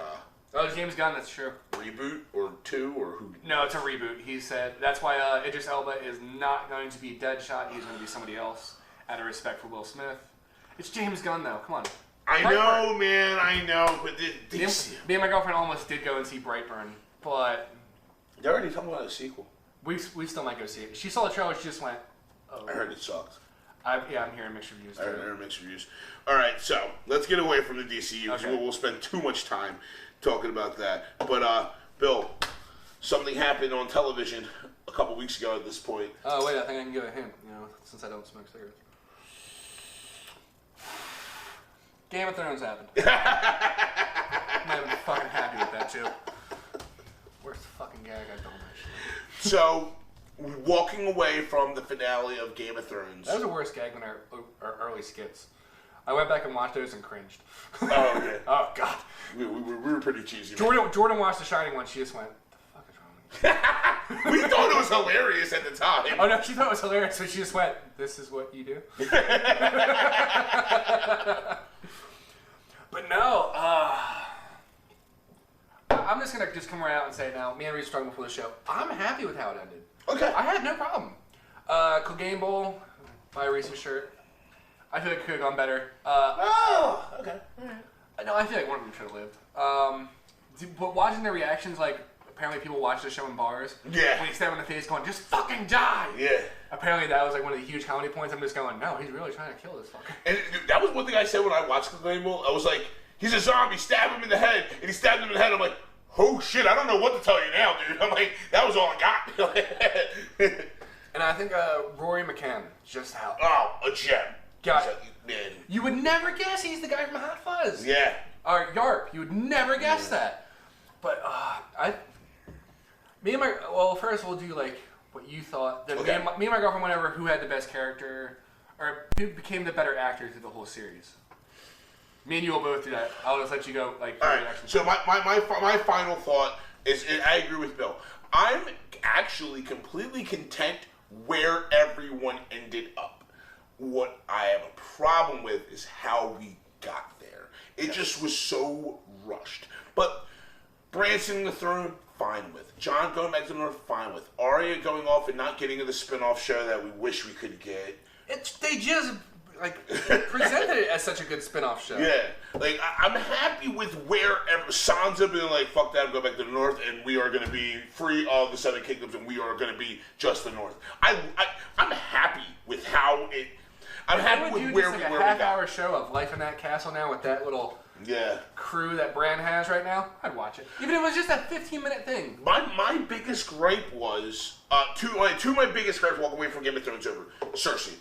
Speaker 3: It's James Gunn, that's true.
Speaker 2: Reboot or 2 or who?
Speaker 3: No, it's a reboot. He said that's why Idris Elba is not going to be Deadshot. He's going to be somebody else out of respect for Will Smith. It's James Gunn, though. Come on.
Speaker 2: I know, man. I know. But
Speaker 3: me and my girlfriend almost did go and see Brightburn, but
Speaker 2: they're already talking about a sequel.
Speaker 3: We still might go see it. She saw the trailer. She just went, "Oh."
Speaker 2: I heard it sucked.
Speaker 3: I'm hearing mixed reviews.
Speaker 2: I heard mixed reviews. All right, so let's get away from the DCU because we'll spend too much time talking about that. But Bill, something happened on television a couple weeks ago at this point.
Speaker 3: Oh wait, I think I can give a hint. Since I don't smoke cigarettes. Game of Thrones happened. I'm not fucking happy with that too. Where's the fucking gag I don't actually?
Speaker 2: So, walking away from the finale of Game of Thrones.
Speaker 3: That was a worse gag than our early skits. I went back and watched those and cringed.
Speaker 2: Oh, okay.
Speaker 3: Oh, God.
Speaker 2: We were pretty cheesy.
Speaker 3: Jordan watched The Shining one. She just went, what the fuck is wrong with you?
Speaker 2: We thought it was hilarious at the time.
Speaker 3: Oh, no, she thought it was hilarious, so she just went, this is what you do? But no, I'm just going to come right out and say now, me and Reese were talking before the show, I'm happy with how it ended.
Speaker 2: Okay.
Speaker 3: I had no problem. Clegane Bowl, buy a Reese's shirt. I feel like it could have gone better.
Speaker 2: Okay.
Speaker 3: No, I feel like one of them should have lived. But watching their reactions, like, apparently people watch the show in bars.
Speaker 2: Yeah.
Speaker 3: When he stabbed him in the face going, just fucking die!
Speaker 2: Yeah.
Speaker 3: Apparently that was like one of the huge comedy points. I'm just going, no, he's really trying to kill this fucker.
Speaker 2: And that was one thing I said when I watched the Game Bowl. I was like, he's a zombie, stab him in the head. And he stabbed him in the head. I'm like, oh shit, I don't know what to tell you now, dude. I'm like, that was all I got.
Speaker 3: And I think Rory McCann, just how...
Speaker 2: Oh, a gem.
Speaker 3: God,
Speaker 2: Man.
Speaker 3: you would never guess he's the guy from Hot Fuzz.
Speaker 2: Yeah.
Speaker 3: Or Yarp, you would never guess that. But first we'll do like what you thought. Then
Speaker 2: Okay.
Speaker 3: me and my girlfriend went over who had the best character, or who became the better actor through the whole series. Me and you will both do that. I'll just let you go. Like,
Speaker 2: all right. So my final thought is, I agree with Bill. I'm actually completely content where everyone ended up. What I have a problem with is how we got there. It just was so rushed. But Branson in the throne, fine with. John going back to the North, fine with. Arya going off and not getting to the spin-off show that we wish we could get.
Speaker 3: They just presented it as such a good spin-off show.
Speaker 2: Yeah. Like, I'm happy with where Sansa being like, fuck that, go back to the North, and we are going to be free of the Seven Kingdoms, and we are going to be just the North. I'm happy with how it... I'm happy with where we got.
Speaker 3: A half-hour show of life in that castle now with that little crew that Bran has right now. I'd watch it, even if it was just a 15-minute thing.
Speaker 2: My biggest gripe was two of my biggest gripes walking away from Game of Thrones over Cersei.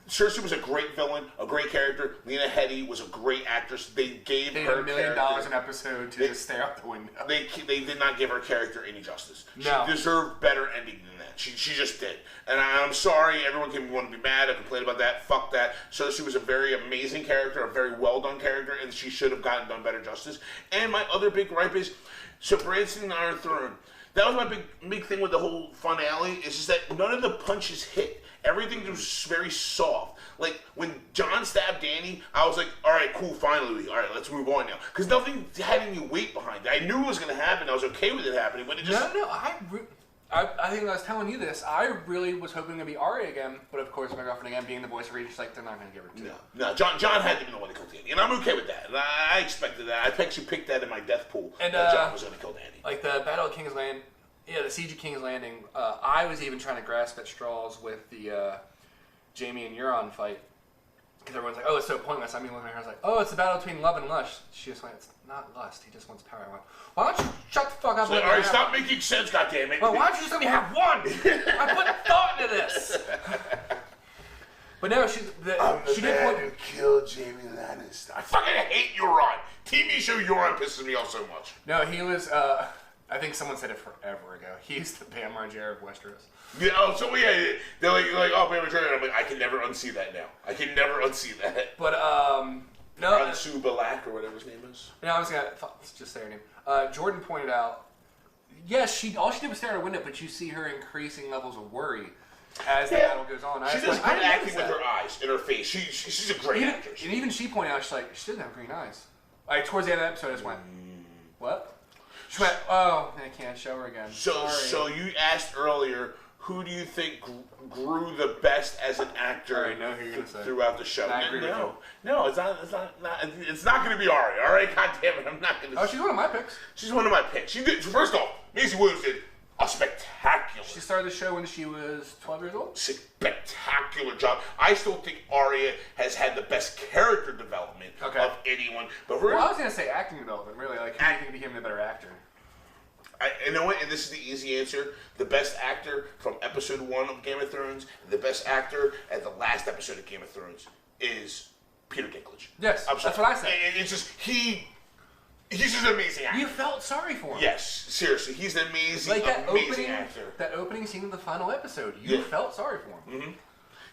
Speaker 2: Cersei was a great villain, a great character. Lena Headey was a great actress. They gave
Speaker 3: They
Speaker 2: her
Speaker 3: had $1 million
Speaker 2: character,
Speaker 3: an episode to just stare out the window.
Speaker 2: They did not give her character any justice.
Speaker 3: No.
Speaker 2: She deserved better ending than that. She just did. And I'm sorry, everyone can want to be mad or complain about that. Fuck that. Cersei was a very amazing character, a very well done character, and she should have gotten done better justice. And my other big gripe is, so Branson and Iron Throne, that was my big thing with the whole finale, is just that none of the punches hit. Everything was very soft. Like, when Jon stabbed Dany, I was like, all right, cool, finally. All right, let's move on now. Because nothing had any weight behind it. I knew it was going to happen. I was okay with it happening, but it just...
Speaker 3: No, I think I was telling you this. I really was hoping to be Arya again, but of course my girlfriend again, being the voice of Reese, she's like, they're not going to give her to.
Speaker 2: No, John had to be the one that killed Dany, and I'm okay with that. And I expected that. I actually picked that in my death pool,
Speaker 3: and
Speaker 2: that John was going to kill Dany.
Speaker 3: Like the Battle of King's Land, the Siege of King's Landing, I was even trying to grasp at straws with the Jaime and Euron fight. Because everyone's like, oh, it's so pointless. I mean, looking at her, I was like, oh, it's a battle between love and lust. She just went, it's not lust. He just wants power. I went, why don't you shut the fuck up?
Speaker 2: So, all right, stop making sense, goddammit.
Speaker 3: Well, why don't you just let me have one? I put thought into this. But no, she did point
Speaker 2: who killed Jaime Lannister. I fucking hate Euron. TV show Euron pisses me off so much.
Speaker 3: No, he was, I think someone said it forever ago. He's the Bam Margera of Westeros.
Speaker 2: Yeah, they're like, oh, Bam Margera. I'm like, I can never unsee that now. I can never unsee that.
Speaker 3: But, no.
Speaker 2: Ansu Balak, or whatever his name is.
Speaker 3: No, I was going to, let's just say her name. Jordan pointed out, yes, all she did was stare at a window, but you see her increasing levels of worry as the battle goes on.
Speaker 2: She does good acting with her eyes and her face. She's a great actress.
Speaker 3: And even she pointed out, she's like, she doesn't have green eyes. Like, towards the end of the episode, I just went, what? She went, oh, I can't show her again.
Speaker 2: So you asked earlier, who do you think grew the best as an actor throughout the show? No, it's not going to be Arya. All right, God damn it, I'm not going to.
Speaker 3: Oh, she's one of my picks.
Speaker 2: She's one of my picks. She did. First off, Maisie Williams did a spectacular.
Speaker 3: She started the show when she was 12 years old.
Speaker 2: Spectacular job. I still think Arya has had the best character development of anyone. But
Speaker 3: I was going to say acting development. Really, like who do you think became the better actor?
Speaker 2: You know what? And this is the easy answer. The best actor from episode 1 of Game of Thrones, and the best actor at the last episode of Game of Thrones is Peter Dinklage.
Speaker 3: Yes, that's what I said.
Speaker 2: It's just he's just an amazing actor.
Speaker 3: You felt sorry for him.
Speaker 2: Yes, seriously, he's an amazing, amazing actor.
Speaker 3: That opening scene of the final episode, you felt sorry for him.
Speaker 2: Mm-hmm.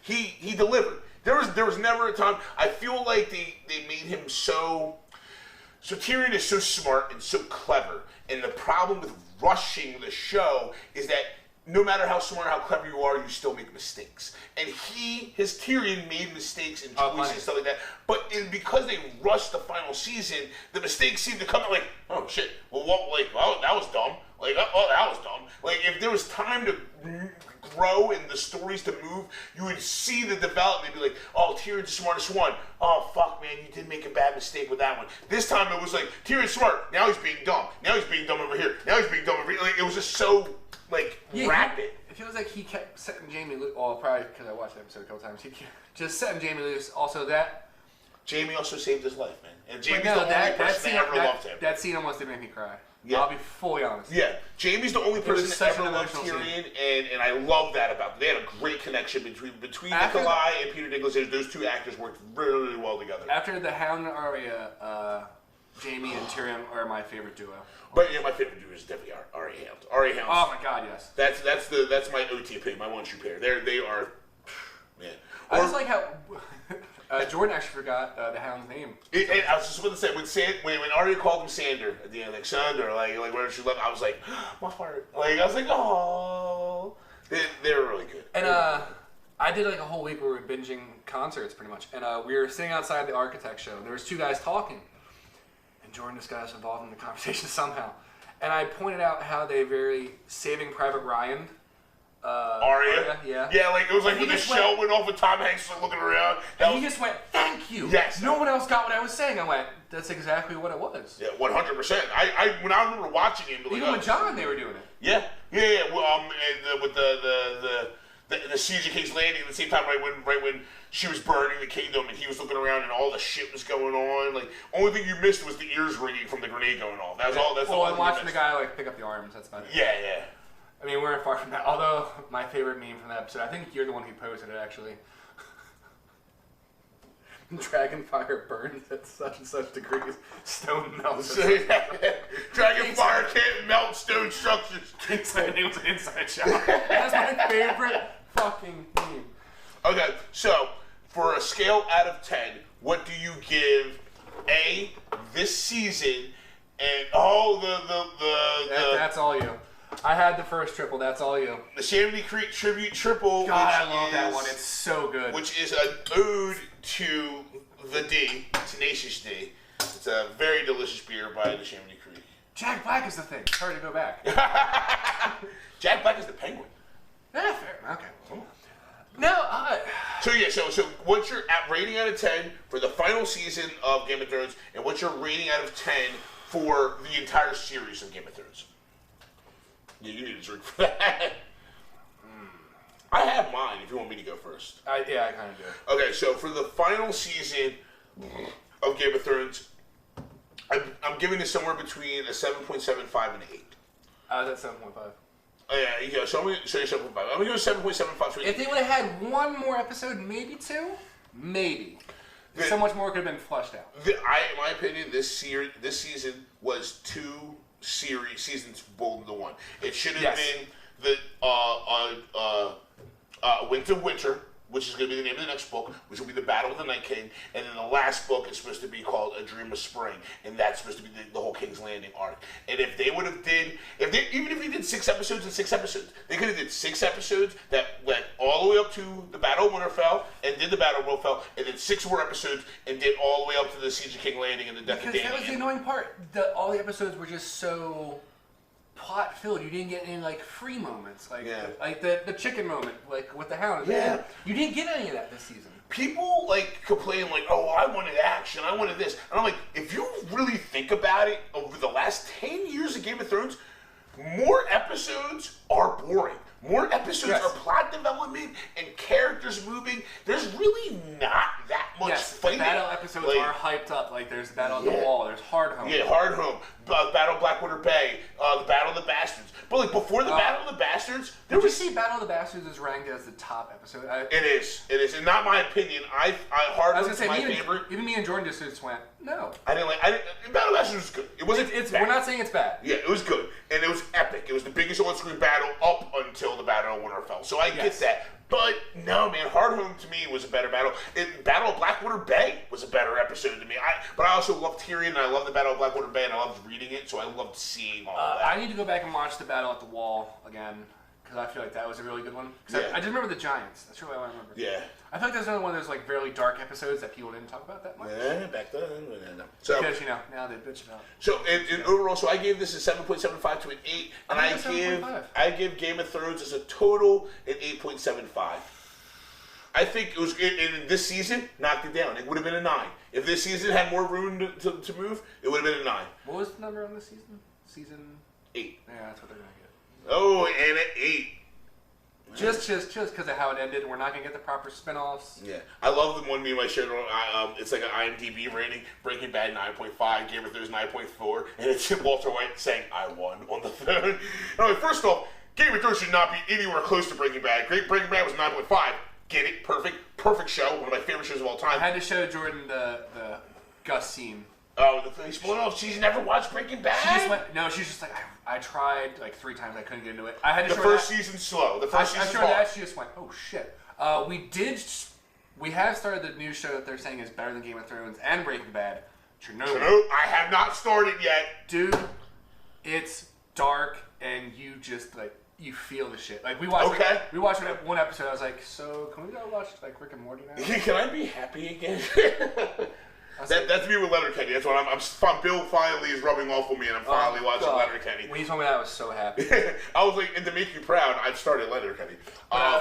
Speaker 2: He delivered. There was never a time. I feel like they made him so. So Tyrion is so smart and so clever, and the problem with rushing the show is that no matter how smart, how clever you are, you still make mistakes. And his Tyrion made mistakes and choices and stuff like that. But because they rushed the final season, the mistakes seem to come out like, oh shit, well, that was dumb. Like, oh, that was dumb. Like, if there was time to grow and the stories to move, you would see the development. Be like, oh, Tyrion's the smartest one. Oh, fuck, man, you did make a bad mistake with that one. This time it was like, Tyrion's smart. Now he's being dumb. Now he's being dumb over here. Now he's being dumb over here. Like, it was just so, rapid.
Speaker 3: It feels like he kept setting Jaime loose. Well, probably because I watched the episode a couple times. He kept just setting Jaime loose. Also,
Speaker 2: Jaime also saved his life, man. And Jaime's the only person that ever loved him.
Speaker 3: That scene almost did make me cry.
Speaker 2: Yeah.
Speaker 3: I'll be fully honest.
Speaker 2: Yeah, Jaime's the only person that ever loved Tyrion, and I love that about them. They had a great connection between Nikolai and Peter Dinklage. Those two actors worked really, really well together.
Speaker 3: After the Hound and Arya, Jaime and Tyrion are my favorite duo.
Speaker 2: But yeah, my favorite duo is definitely Arya Hound. Arya Hound.
Speaker 3: Oh my God, yes.
Speaker 2: That's my OTP, my one true pair. They are, man.
Speaker 3: I just like how. Jordan actually forgot the Hound's name.
Speaker 2: I was just going to say when Arya called him Sander at the end, like Sander, like where she left, I was like, my heart. Like I was like, oh, they were really good.
Speaker 3: And I did like a whole week where we were binging concerts pretty much, and we were sitting outside the Architect show, and there was two guys talking, and Jordan just got us involved in the conversation somehow, and I pointed out how they very Saving Private Ryan.
Speaker 2: Arya? Yeah, like it was like when the shell went off and Tom Hanks was looking around.
Speaker 3: And he just went, thank you.
Speaker 2: Yes.
Speaker 3: No one else got what I was saying. I went, that's exactly what it was.
Speaker 2: Yeah, 100%. When I remember watching it,
Speaker 3: even with John, they were doing it.
Speaker 2: Yeah. Well, with the Siege of King's Landing at the same time, right when she was burning the kingdom and he was looking around and all the shit was going on. Like, only thing you missed was the ears ringing from the grenade going off. That's all. That's all.
Speaker 3: And watching the guy like pick up the arms. That's about it.
Speaker 2: Yeah.
Speaker 3: I mean, we're far from that. Although, my favorite meme from that episode, I think you're the one who posted it, actually. Dragonfire burns at such and such degrees. Stone melts.
Speaker 2: Dragonfire can't melt stone structures.
Speaker 3: It was an inside shot. That's my favorite fucking theme.
Speaker 2: Okay, so for a scale out of 10, what do you give this season and
Speaker 3: that's all you. I had the first triple. That's all you.
Speaker 2: The Chamonix Creek Tribute Triple.
Speaker 3: God, I love that one. It's so good.
Speaker 2: Which is an ode to the D, Tenacious D. It's a very delicious beer by the Chamonix Creek.
Speaker 3: Jack Black is the thing. Sorry to go back.
Speaker 2: Jack Black is the Penguin.
Speaker 3: Yeah, fair. Okay. No,
Speaker 2: So what's your rating out of 10 for the final season of Game of Thrones, and what's your rating out of 10 for the entire series of Game of Thrones? Yeah, you need a drink for that. I have mine if you want me to go first.
Speaker 3: I kind of do.
Speaker 2: Okay, so for the final season of Game of Thrones, I'm giving it somewhere between a 7.75 and an 8.
Speaker 3: I was at 7.5.
Speaker 2: Yeah, so I'm going to say 7.5. I'm going to go 7.75.
Speaker 3: If they would have had one more episode, maybe two, maybe. So much more could have been flushed out.
Speaker 2: In my opinion, this season was two seasons rolled into one. It should have been the Winter, which is going to be the name of the next book, which will be the Battle of the Night King, and then the last book is supposed to be called A Dream of Spring, and that's supposed to be the whole King's Landing arc. And if they would have even if they did 6 episodes and 6 episodes, they could have did 6 episodes that went all the way up to the Battle of Winterfell, and did the Battle of Winterfell, and then 6 more episodes, and did all the way up to the Siege of King Landing and the death of Dany.
Speaker 3: Because that was the annoying part. All the episodes were just so plot filled. You didn't get any like free moments, like the chicken moment, like with the Hound.
Speaker 2: Yeah,
Speaker 3: you didn't get any of that this season.
Speaker 2: People like complain like, "Oh, I wanted action, I wanted this," and I'm like, if you really think about it, over the last 10 years of Game of Thrones, more episodes are boring. More episodes are plot development and characters moving. There's really not that much fighting.
Speaker 3: The battle episodes are hyped up. Like there's the Battle on the Wall. There's Hard Home.
Speaker 2: Yeah, Hard Home. Battle of Blackwater Bay. The Battle of the Bastards. But like before the Battle of the Bastards,
Speaker 3: did you see Battle of the Bastards is ranked as the top episode?
Speaker 2: It is. And not my opinion. Hard Home is my favorite.
Speaker 3: Even me and Jordan just went, no.
Speaker 2: Battle of the Bastards was good. It wasn't.
Speaker 3: We're not saying it's bad.
Speaker 2: Yeah, it was good, and it was epic. It was the biggest on-screen battle up until the Battle of Winterfell. So I get that. But no, man, Hard Home to me was a better battle. And Battle of Blackwater Bay was a better episode to me. But I also loved Tyrion, and I loved the Battle of Blackwater Bay, and I loved reading it, so I loved seeing all of that.
Speaker 3: I need to go back and watch the Battle at the Wall again, because I feel like that was a really good one. I just remember the Giants. That's really all I remember.
Speaker 2: Yeah.
Speaker 3: I feel like that's another one of those like really dark episodes that people didn't talk about that much.
Speaker 2: Yeah, back then. So,
Speaker 3: because now they bitch about it.
Speaker 2: So in overall, so I gave this a 7.75 to an 8, and I give Game of Thrones as a total an 8.75. I think it was in this season knocked it down. It would have been a 9. If this season had more room to move, it would have been a 9.
Speaker 3: What was the number on this season? Season
Speaker 2: 8.
Speaker 3: Yeah, that's what they're gonna get.
Speaker 2: Oh, and an 8.
Speaker 3: Just because of how it ended, we're not gonna get the proper spin-offs.
Speaker 2: Yeah, I love the one me and my shared. It's like an IMDb rating. Breaking Bad 9.5, Game of Thrones 9.4, and it's Walter White saying "I won" on the phone. First off, Game of Thrones should not be anywhere close to Breaking Bad. Breaking Bad was 9.5. Get it? Perfect show. One of my favorite shows of all time.
Speaker 3: I had to show Jordan the Gus scene.
Speaker 2: Oh, the spoiler! She's never watched Breaking Bad.
Speaker 3: She just went. No, she's just like I tried like 3 times. I couldn't get into it. I had to.
Speaker 2: The first season's slow. The first season's
Speaker 3: slow. That she just went. Oh shit. We have started the new show that they're saying is better than Game of Thrones and Breaking Bad. Chernobyl.
Speaker 2: I have not started yet,
Speaker 3: dude. It's dark and you just like. You feel the shit. Like we watched. We watched one episode. I was like, so can we go watch like Rick and Morty now?
Speaker 2: Can I be happy again? That's me with Letterkenny. That's what I'm. Bill finally is rubbing off on me, and I'm finally watching Letterkenny.
Speaker 3: When you told me that, I was so happy.
Speaker 2: I was like, and to make you proud, I've started Letterkenny.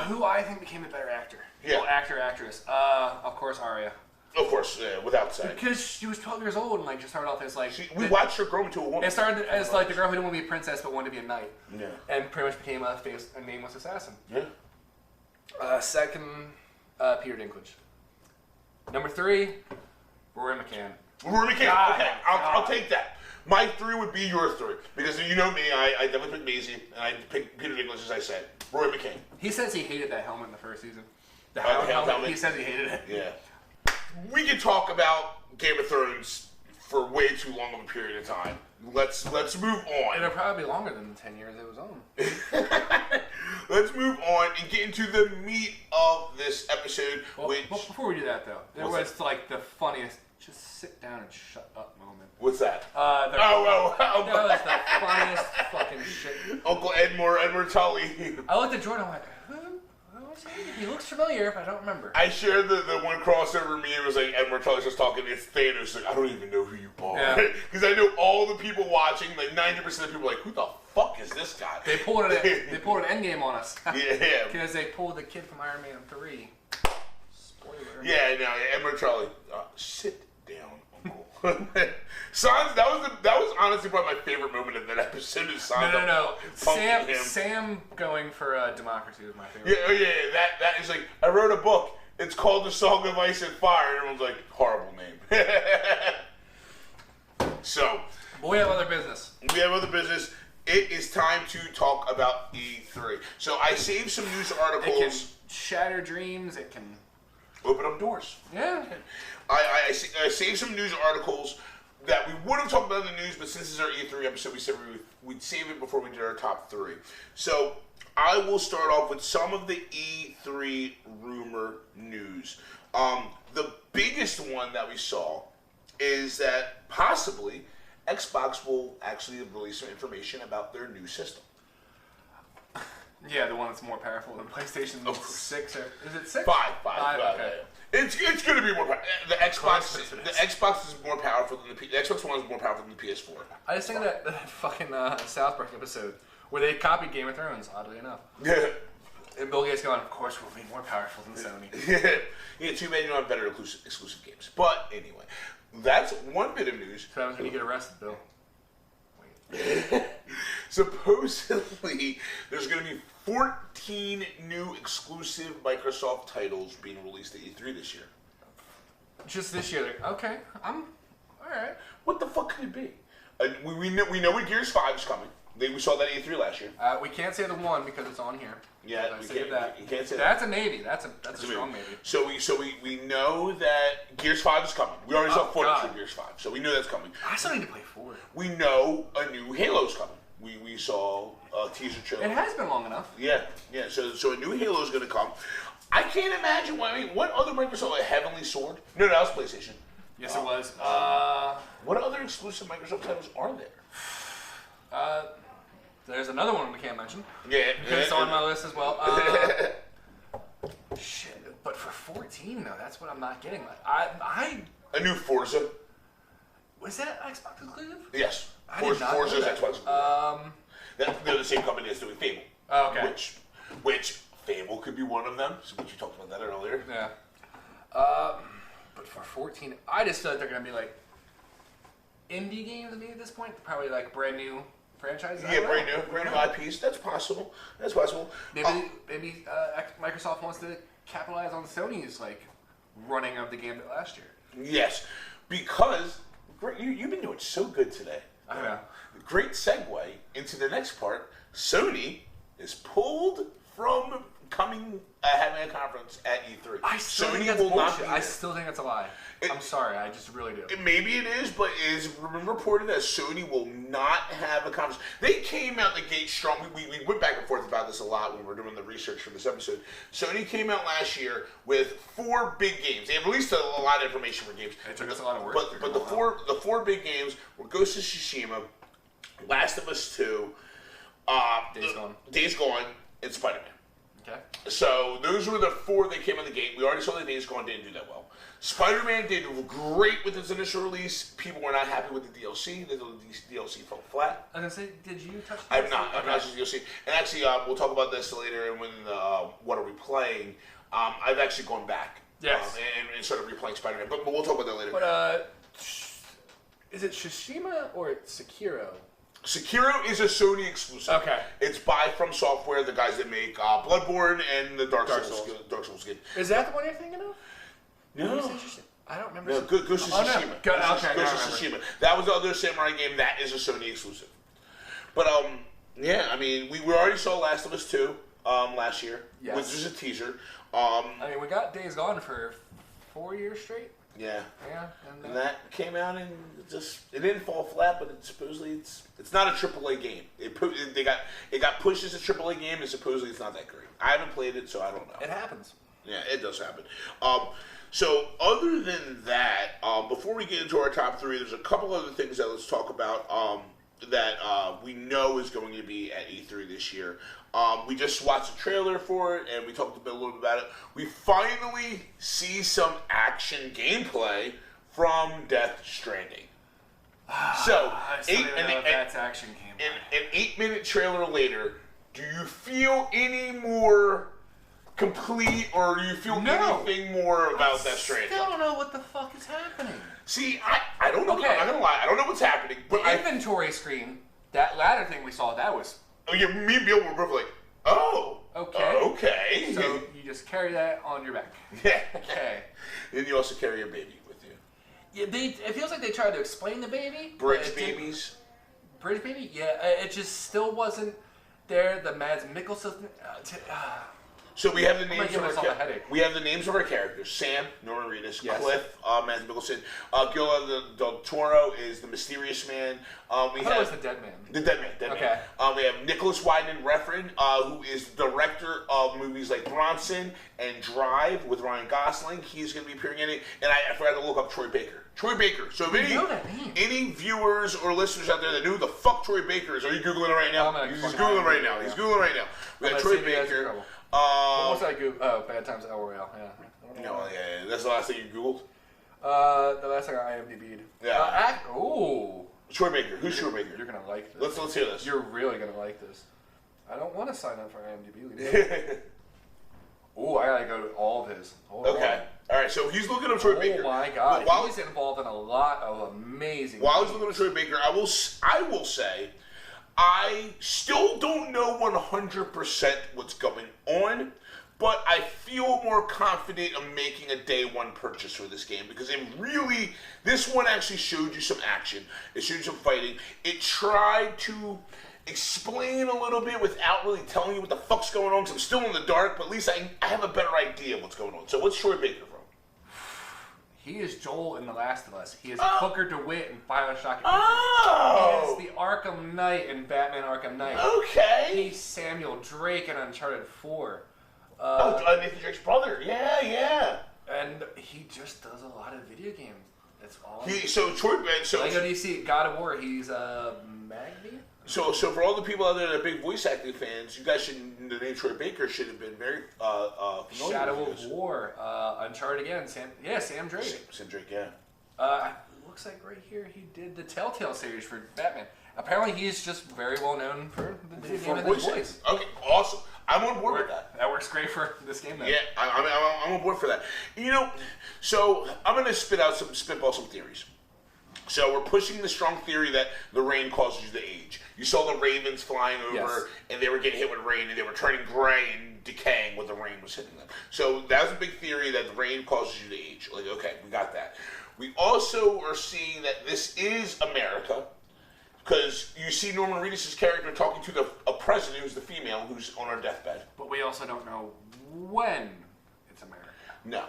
Speaker 3: Who I think became a better actor?
Speaker 2: Yeah.
Speaker 3: Well, actress. Of course, Arya.
Speaker 2: Of course, without saying.
Speaker 3: Because she was 12 years old and like just started off as like...
Speaker 2: We watched her grow into a woman.
Speaker 3: It started as like the girl who didn't want to be a princess but wanted to be a knight.
Speaker 2: Yeah.
Speaker 3: And pretty much became a nameless assassin.
Speaker 2: Yeah.
Speaker 3: Second, Peter Dinklage. Number 3, Rory McCann.
Speaker 2: Rory McCann. Okay, I'll take that. My 3 would be your 3. Because you know me, I definitely picked Maisie, and I picked Peter Dinklage as I said. Rory McCann.
Speaker 3: He says he hated that helmet in the first season. The helmet. He says he hated it.
Speaker 2: Yeah. we can talk about Game of Thrones for way too long of a period of time. Let's move on.
Speaker 3: It'll probably be longer than the 10 years it was on.
Speaker 2: Let's move on and get into the meat of this episode.
Speaker 3: Well, before we do that, though, there was like the funniest just sit down and shut up moment.
Speaker 2: What's that?
Speaker 3: That was the funniest fucking shit.
Speaker 2: Uncle Edmure Tully.
Speaker 3: I looked at Jordan and went, who is he? He looks familiar, but I don't remember.
Speaker 2: I shared the one crossover meme. It was like Edmure Tully's just talking. It's Thanos. Like, I don't even know who you are. Because I know all the people watching, like 90% of the people are like, who the fuck is this guy?
Speaker 3: They pulled an Endgame on us.
Speaker 2: Yeah.
Speaker 3: Because they pulled the kid from Iron Man 3. Spoiler.
Speaker 2: Yeah, no, Edmure Tully. Sit down, Uncle. Sans, that was honestly probably my favorite moment of that episode. Is Sans
Speaker 3: No. Sam going for democracy was my favorite.
Speaker 2: Yeah. That is like, I wrote a book. It's called The Song of Ice and Fire. And everyone's like, horrible name. So,
Speaker 3: but we have other business.
Speaker 2: It is time to talk about E3. So I saved some news articles.
Speaker 3: It can shatter dreams. It can
Speaker 2: open up doors.
Speaker 3: Yeah.
Speaker 2: I saved some news articles that we would have talked about in the news, but since this is our E3 episode, we said we'd save it before we did our top 3. So I will start off with some of the E3 rumor news. The biggest one that we saw is that possibly Xbox will actually release some information about their new system.
Speaker 3: Yeah, the one that's more powerful than PlayStation 6. Or, is it 6?
Speaker 2: 5.
Speaker 3: Okay.
Speaker 2: It's going to be more powerful. The Xbox is more powerful than the Xbox One is more powerful than the PS4.
Speaker 3: I just think that fucking South Park episode where they copied Game of Thrones, oddly enough.
Speaker 2: Yeah.
Speaker 3: And Bill Gates going, of course we'll be more powerful than Sony.
Speaker 2: Yeah, too bad you don't have better exclusive games. But anyway, that's one bit of news.
Speaker 3: So that was when you get arrested, Bill.
Speaker 2: Supposedly, there's going to be 14 new exclusive Microsoft titles being released at E3 this year.
Speaker 3: Just this year? Okay, I'm all right.
Speaker 2: What the fuck could it be? We know when Gears 5 is coming. We saw that at E3 last year.
Speaker 3: We can't say the one because it's on here.
Speaker 2: Yeah,
Speaker 3: you can't say
Speaker 2: that.
Speaker 3: That's a maybe. That's a strong maybe.
Speaker 2: So we know that Gears 5 is coming. We already saw footage for Gears 5, so we know that's coming.
Speaker 3: I still need to play 4.
Speaker 2: We know a new Halo's coming. We saw a teaser trailer.
Speaker 3: It has been long enough.
Speaker 2: Yeah. So a new Halo is going to come. I can't imagine what other Microsoft, like Heavenly Sword? No, that was PlayStation.
Speaker 3: Yes, it was.
Speaker 2: What other exclusive Microsoft titles are there?
Speaker 3: There's another one we can't mention.
Speaker 2: Yeah.
Speaker 3: It's on my list as well. Shit, but for 14 though, that's what I'm not getting.
Speaker 2: A new Forza.
Speaker 3: Was that Xbox exclusive?
Speaker 2: Yes.
Speaker 3: I did not
Speaker 2: Forza's
Speaker 3: know that.
Speaker 2: Xbox exclusive. They're the same company that's doing Fable.
Speaker 3: Oh, okay.
Speaker 2: Which Fable could be one of them. So you talked about that earlier.
Speaker 3: Yeah. But for 14, I just feel like they're gonna be like indie games at this point. Probably like brand new franchises.
Speaker 2: Yeah, brand new IPs. That's possible.
Speaker 3: Maybe Microsoft wants to capitalize on Sony's like running of the game last year.
Speaker 2: Yes, because you've been doing so good today.
Speaker 3: I know.
Speaker 2: Great segue into the next part. Sony is pulled from having a conference at E3.
Speaker 3: I still think that's bullshit. I still think that's a lie. I'm sorry, I just really do.
Speaker 2: Maybe it is, but it is reported that Sony will not have a conference. They came out the gate strong. We went back and forth about this a lot when we were doing the research for this episode. Sony came out last year with 4 big games. They released a lot of information for games.
Speaker 3: It took us a lot of work.
Speaker 2: But the four big games were Ghost of Tsushima, Last of Us 2, Days Gone, and Spider-Man.
Speaker 3: Okay.
Speaker 2: So those were the 4 that came out the gate. We already saw that Days Gone didn't do that well. Spider-Man did great with its initial release. People were not happy with the DLC. The DLC fell flat.
Speaker 3: I was gonna say, did you touch?
Speaker 2: I've not touched the DLC. And actually, we'll talk about this later. And when what are we playing? I've actually gone back.
Speaker 3: Yes.
Speaker 2: And started replaying Spider-Man. But we'll talk about that later.
Speaker 3: But is it Tsushima or Sekiro?
Speaker 2: Sekiro is a Sony exclusive.
Speaker 3: Okay.
Speaker 2: It's by From Software, the guys that make Bloodborne and the Dark Souls game.
Speaker 3: Is that the one you're thinking of?
Speaker 2: No.
Speaker 3: I don't remember.
Speaker 2: No, Ghost of Tsushima.
Speaker 3: Ghost of
Speaker 2: Tsushima. That was the other samurai game. That is a Sony exclusive. But yeah, I mean, we already saw Last of Us 2 last year, which was a teaser.
Speaker 3: I mean, we got Days Gone for 4 years straight.
Speaker 2: Yeah.
Speaker 3: Yeah,
Speaker 2: And that came out and it didn't fall flat, but supposedly it's not a AAA game. It got pushed as a AAA game, and supposedly it's not that great. I haven't played it, so I don't know.
Speaker 3: It happens.
Speaker 2: Yeah, it does happen. So other than that, before we get into our top three, there's a couple other things that let's talk about that we know is going to be at E3 this year. We just watched a trailer for it, and we talked a little bit about it. We finally see some action gameplay from Death Stranding. So,
Speaker 3: that's action gameplay.
Speaker 2: An 8-minute trailer later, do you feel any more complete, or do you feel anything more about Death Stranding?
Speaker 3: I still don't know what the fuck is happening.
Speaker 2: See, I don't know.
Speaker 3: Okay.
Speaker 2: I'm not gonna lie. I don't know what's happening. But
Speaker 3: The inventory screen, that ladder thing we saw, that was...
Speaker 2: me and Bill were both like, oh.
Speaker 3: Okay.
Speaker 2: Okay.
Speaker 3: So you just carry that on your back.
Speaker 2: Yeah.
Speaker 3: Okay.
Speaker 2: And you also carry a baby with you.
Speaker 3: Yeah, it feels like they tried to explain the baby.
Speaker 2: Bridge babies.
Speaker 3: Bridge baby? Yeah, it just still wasn't there. The Mads Mikkelsen...
Speaker 2: So we have the names of
Speaker 3: our
Speaker 2: we have the names of our characters: Sam, Norman Reedus,
Speaker 3: yes.
Speaker 2: Cliff, Mads Mikkelsen. Guillermo del Toro is the mysterious man. We have
Speaker 3: was the dead man.
Speaker 2: The dead man.
Speaker 3: Okay.
Speaker 2: Man. We have Nicholas Winding Refn, who is the director of movies like Bronson and Drive with Ryan Gosling. He's going to be appearing in it. And I forgot to look up Troy Baker. Troy Baker. So if any viewers or listeners out there that knew who the fuck Troy Baker is, are you Googling it right now? He's Googling right now. He's Googling right now. We got Troy Baker.
Speaker 3: What was that Google? Oh, Bad Times at El Royale. Yeah.
Speaker 2: No, yeah. That's the last thing you Googled?
Speaker 3: The last thing I IMDb'd.
Speaker 2: Yeah.
Speaker 3: Ooh.
Speaker 2: Troy Baker. Who's Troy Baker?
Speaker 3: You're going to like this.
Speaker 2: Let's hear this.
Speaker 3: You're really going to like this. I don't want to sign up for IMDb. Ooh, I got to go to all of his. Hold on.
Speaker 2: All right, so he's looking up Troy Baker.
Speaker 3: Oh my God. He's involved in a lot of amazing
Speaker 2: While he's looking up Troy Baker, I will say, I still don't know 100% what's going on, but I feel more confident of making a day one purchase for this game because this one actually showed you some action. It showed you some fighting. It tried to explain a little bit without really telling you what the fuck's going on because I'm still in the dark, but at least I have a better idea of what's going on. So what's Troy Baker from?
Speaker 3: He is Joel in The Last of Us. He is Hooker DeWitt in BioShock.
Speaker 2: Oh!
Speaker 3: He is the Arkham Knight in Batman Arkham Knight.
Speaker 2: Okay.
Speaker 3: He's Samuel Drake in Uncharted 4.
Speaker 2: Nathan Drake's brother. Yeah.
Speaker 3: And he just does a lot of video games. That's all.
Speaker 2: Lego
Speaker 3: DC, God of War, he's Magni?
Speaker 2: So for all the people out there that are big voice acting fans, you guys the name Troy Baker should have been very familiar.
Speaker 3: Shadow of War, Uncharted again, Sam Drake.
Speaker 2: Sam Drake, yeah.
Speaker 3: Looks like right here he did the Telltale series for Batman. Apparently he's just very well known for the video game voice.
Speaker 2: Okay, awesome. I'm on board with that.
Speaker 3: That works great for this game, then.
Speaker 2: Yeah, I'm on board for that. So I'm going to spitball some theories. So we're pushing the strong theory that the rain causes you to age. You saw the ravens flying over, and they were getting hit with rain, and they were turning gray and decaying when the rain was hitting them. So that was a big theory that the rain causes you to age. Like, okay, we got that. We also are seeing that this is America, because you see Norman Reedus' character talking to a president who's the female who's on her deathbed.
Speaker 3: But we also don't know when it's America.
Speaker 2: No.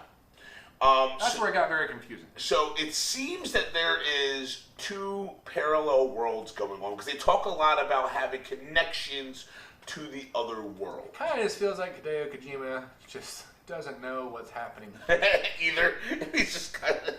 Speaker 3: That's where it got very confusing.
Speaker 2: So it seems that there is two parallel worlds going on because they talk a lot about having connections to the other world.
Speaker 3: Kind of just feels like Hideo Kojima just doesn't know what's happening.
Speaker 2: Either. He's just kind of...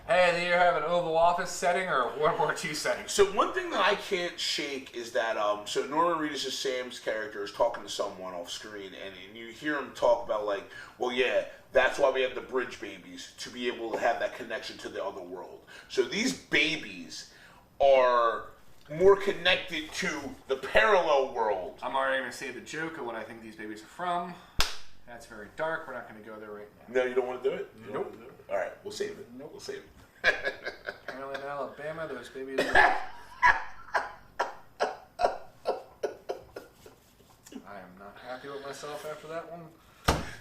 Speaker 3: Hey, they either have an Oval Office setting or a World War II setting.
Speaker 2: So one thing that I can't shake is that, so Norman Reedus' Sam's character is talking to someone off screen, and you hear him talk about, like, well, yeah, that's why we have the bridge babies, to be able to have that connection to the other world. So these babies are more connected to the parallel world.
Speaker 3: I'm already going to say the joke of what I think these babies are from. That's very dark. We're not going to go there right now.
Speaker 2: No, you don't want to do it?
Speaker 3: Nope.
Speaker 2: All right, we'll save it.
Speaker 3: Nope.
Speaker 2: We'll save it.
Speaker 3: Apparently in Alabama, those babies are... I am not happy with myself after that one.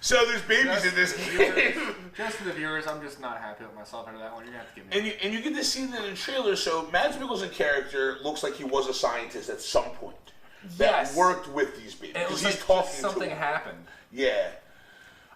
Speaker 2: So there's babies in this game.
Speaker 3: Just for the viewers, I'm just not happy with myself after that one. You're going to have to give me
Speaker 2: and you get to see that in the trailer. So Mads Mikkelsen's character looks like he was a scientist at some point. That worked with these babies.
Speaker 3: It was
Speaker 2: he's
Speaker 3: like
Speaker 2: talking
Speaker 3: something
Speaker 2: to them.
Speaker 3: happened.
Speaker 2: Yeah.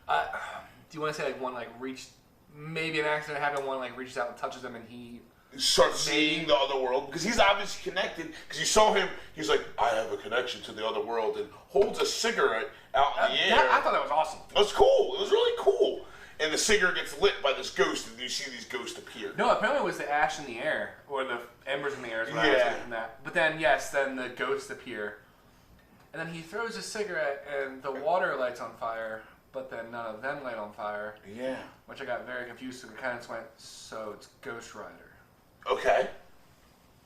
Speaker 3: Do you want to say like one like reached maybe an accident happened, one like reaches out and touches him, and he
Speaker 2: starts seeing the other world because he's obviously connected. Because you saw him, he's like, I have a connection to the other world, and holds a cigarette out in the air.
Speaker 3: I thought that was awesome.
Speaker 2: It was cool. It was really cool. And the cigarette gets lit by this ghost, and you see these ghosts appear.
Speaker 3: No, apparently it was the ash in the air, or the embers in the air. Is what I was thinking that. But then, yes, then the ghosts appear, and then he throws a cigarette, and the water lights on fire. But then none of them light on fire.
Speaker 2: Yeah.
Speaker 3: Which I got very confused. So we kind of just went, so it's Ghost Rider.
Speaker 2: Okay.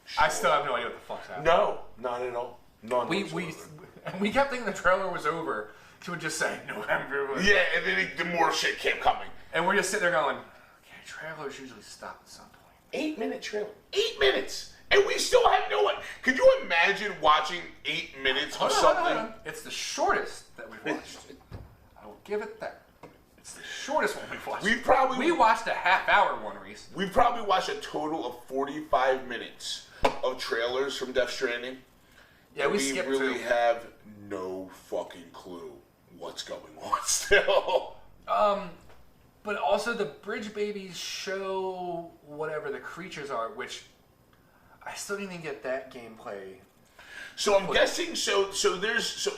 Speaker 2: Sure.
Speaker 3: I still have no idea what the fuck's happening.
Speaker 2: No, not at all. None
Speaker 3: We kept thinking the trailer was over. She would just say November.
Speaker 2: Yeah, and then the more shit kept coming.
Speaker 3: And we're just sitting there going, okay, trailers usually stop at some point.
Speaker 2: 8-minute trailer. 8 minutes. And we still have no one. Could you imagine watching 8 minutes of something?
Speaker 3: It's the shortest that we've watched. I will give it that. It's the shortest one we've watched. We watched a half-hour one, Reese.
Speaker 2: We've probably watched a total of 45 minutes of trailers from Death Stranding.
Speaker 3: Yeah, we skipped
Speaker 2: really
Speaker 3: two.
Speaker 2: have no fucking clue what's going on still.
Speaker 3: But also the Bridge Babies show whatever the creatures are, which I still didn't even get that gameplay.
Speaker 2: So I'm guessing, so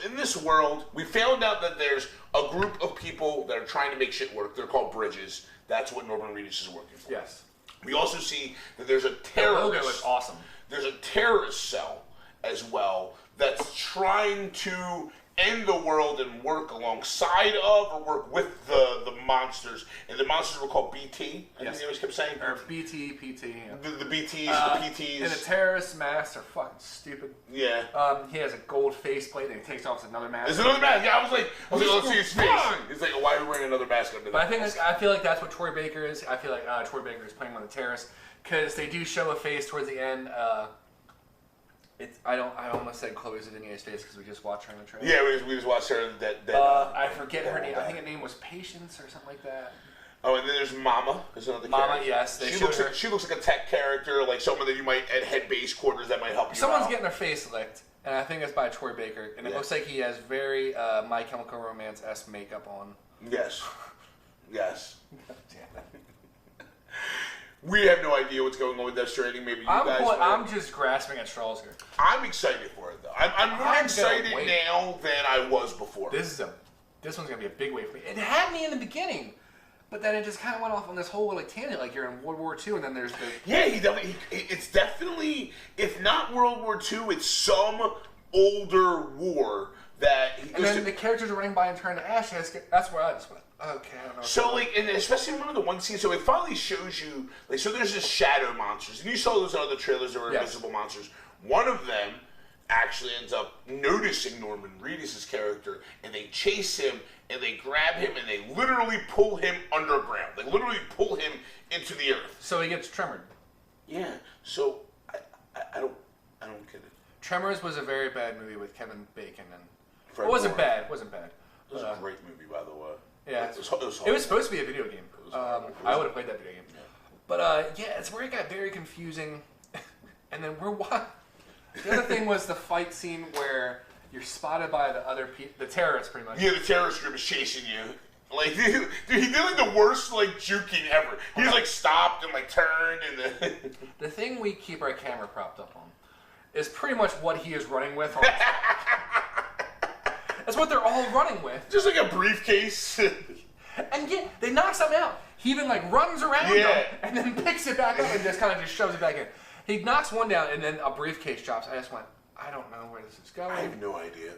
Speaker 2: in this world, we found out that there's a group of people that are trying to make shit work. They're called bridges. That's what Norman Reedus is working for.
Speaker 3: Yes.
Speaker 2: We also see that there's a terrorist.
Speaker 3: The logo is awesome.
Speaker 2: There's a terrorist cell as well that's trying to end the world and work alongside of or work with the monsters. And the monsters were called BT. I think they always kept saying.
Speaker 3: Or BT, PT. Yeah.
Speaker 2: The BTs, the PTs.
Speaker 3: And the terrorist masks are fucking stupid.
Speaker 2: Yeah.
Speaker 3: He has a gold faceplate and he takes off another mask.
Speaker 2: There's another mask. Yeah, I was like, let's see his face. It's like, why are we wearing another mask under that?
Speaker 3: But I feel like that's what Troy Baker is. I feel like Troy Baker is playing one of the terrorists because they do show a face towards the end. I almost said Chloe Sevigny's face because we just watched her in the trailer.
Speaker 2: Yeah, we just watched her.
Speaker 3: I forget her name. I think her name was Patience or something like that.
Speaker 2: Oh, and then there's Mama. There's another
Speaker 3: Mama,
Speaker 2: character.
Speaker 3: yes.
Speaker 2: She looks like a tech character, like someone that you might at head base quarters that might help you.
Speaker 3: Someone's getting their face licked, and I think it's by Troy Baker, and it looks like he has very My Chemical Romance-esque makeup on.
Speaker 2: Yes. Yes. We have no idea what's going on with Death Stranding. Maybe you guys.
Speaker 3: I'm just grasping at straws here.
Speaker 2: I'm excited for it though. I'm more excited now than I was before.
Speaker 3: This one's gonna be a big wave for me. It had me in the beginning, but then it just kind of went off on this whole like tangent, like you're in World War II, and then there's the
Speaker 2: it's definitely if not World War II, it's some older war that.
Speaker 3: And then the characters are running by and turning to ash. That's where I just went. Okay, I don't know.
Speaker 2: So, like, and especially one of the one scenes, so it finally shows you, like, so there's just shadow monsters. And you saw those other trailers that were invisible monsters. One of them actually ends up noticing Norman Reedus' character, and they chase him, and they grab him, and they literally pull him underground. They literally pull him into the earth.
Speaker 3: So he gets tremored.
Speaker 2: Yeah. So, I don't get it.
Speaker 3: Tremors was a very bad movie with Kevin Bacon, and
Speaker 2: It
Speaker 3: wasn't bad. It wasn't bad.
Speaker 2: It was a great movie, by the way.
Speaker 3: Yeah,
Speaker 2: it was
Speaker 3: supposed to be a video game. I would have played that video game. Yeah. But it's where it got very confusing. And then the other thing was the fight scene where you're spotted by the terrorists, pretty much.
Speaker 2: Yeah, the terrorist group is chasing you. Like, dude, he did like the worst like juking ever. He just like stopped and like turned and then.
Speaker 3: The thing we keep our camera propped up on is pretty much what he is running with. That's what they're all running with.
Speaker 2: Just like a briefcase.
Speaker 3: And they knock something out. He even like runs around them and then picks it back up and just kind of just shoves it back in. He knocks one down and then a briefcase drops. I just went, I don't know where this is going.
Speaker 2: I have no idea.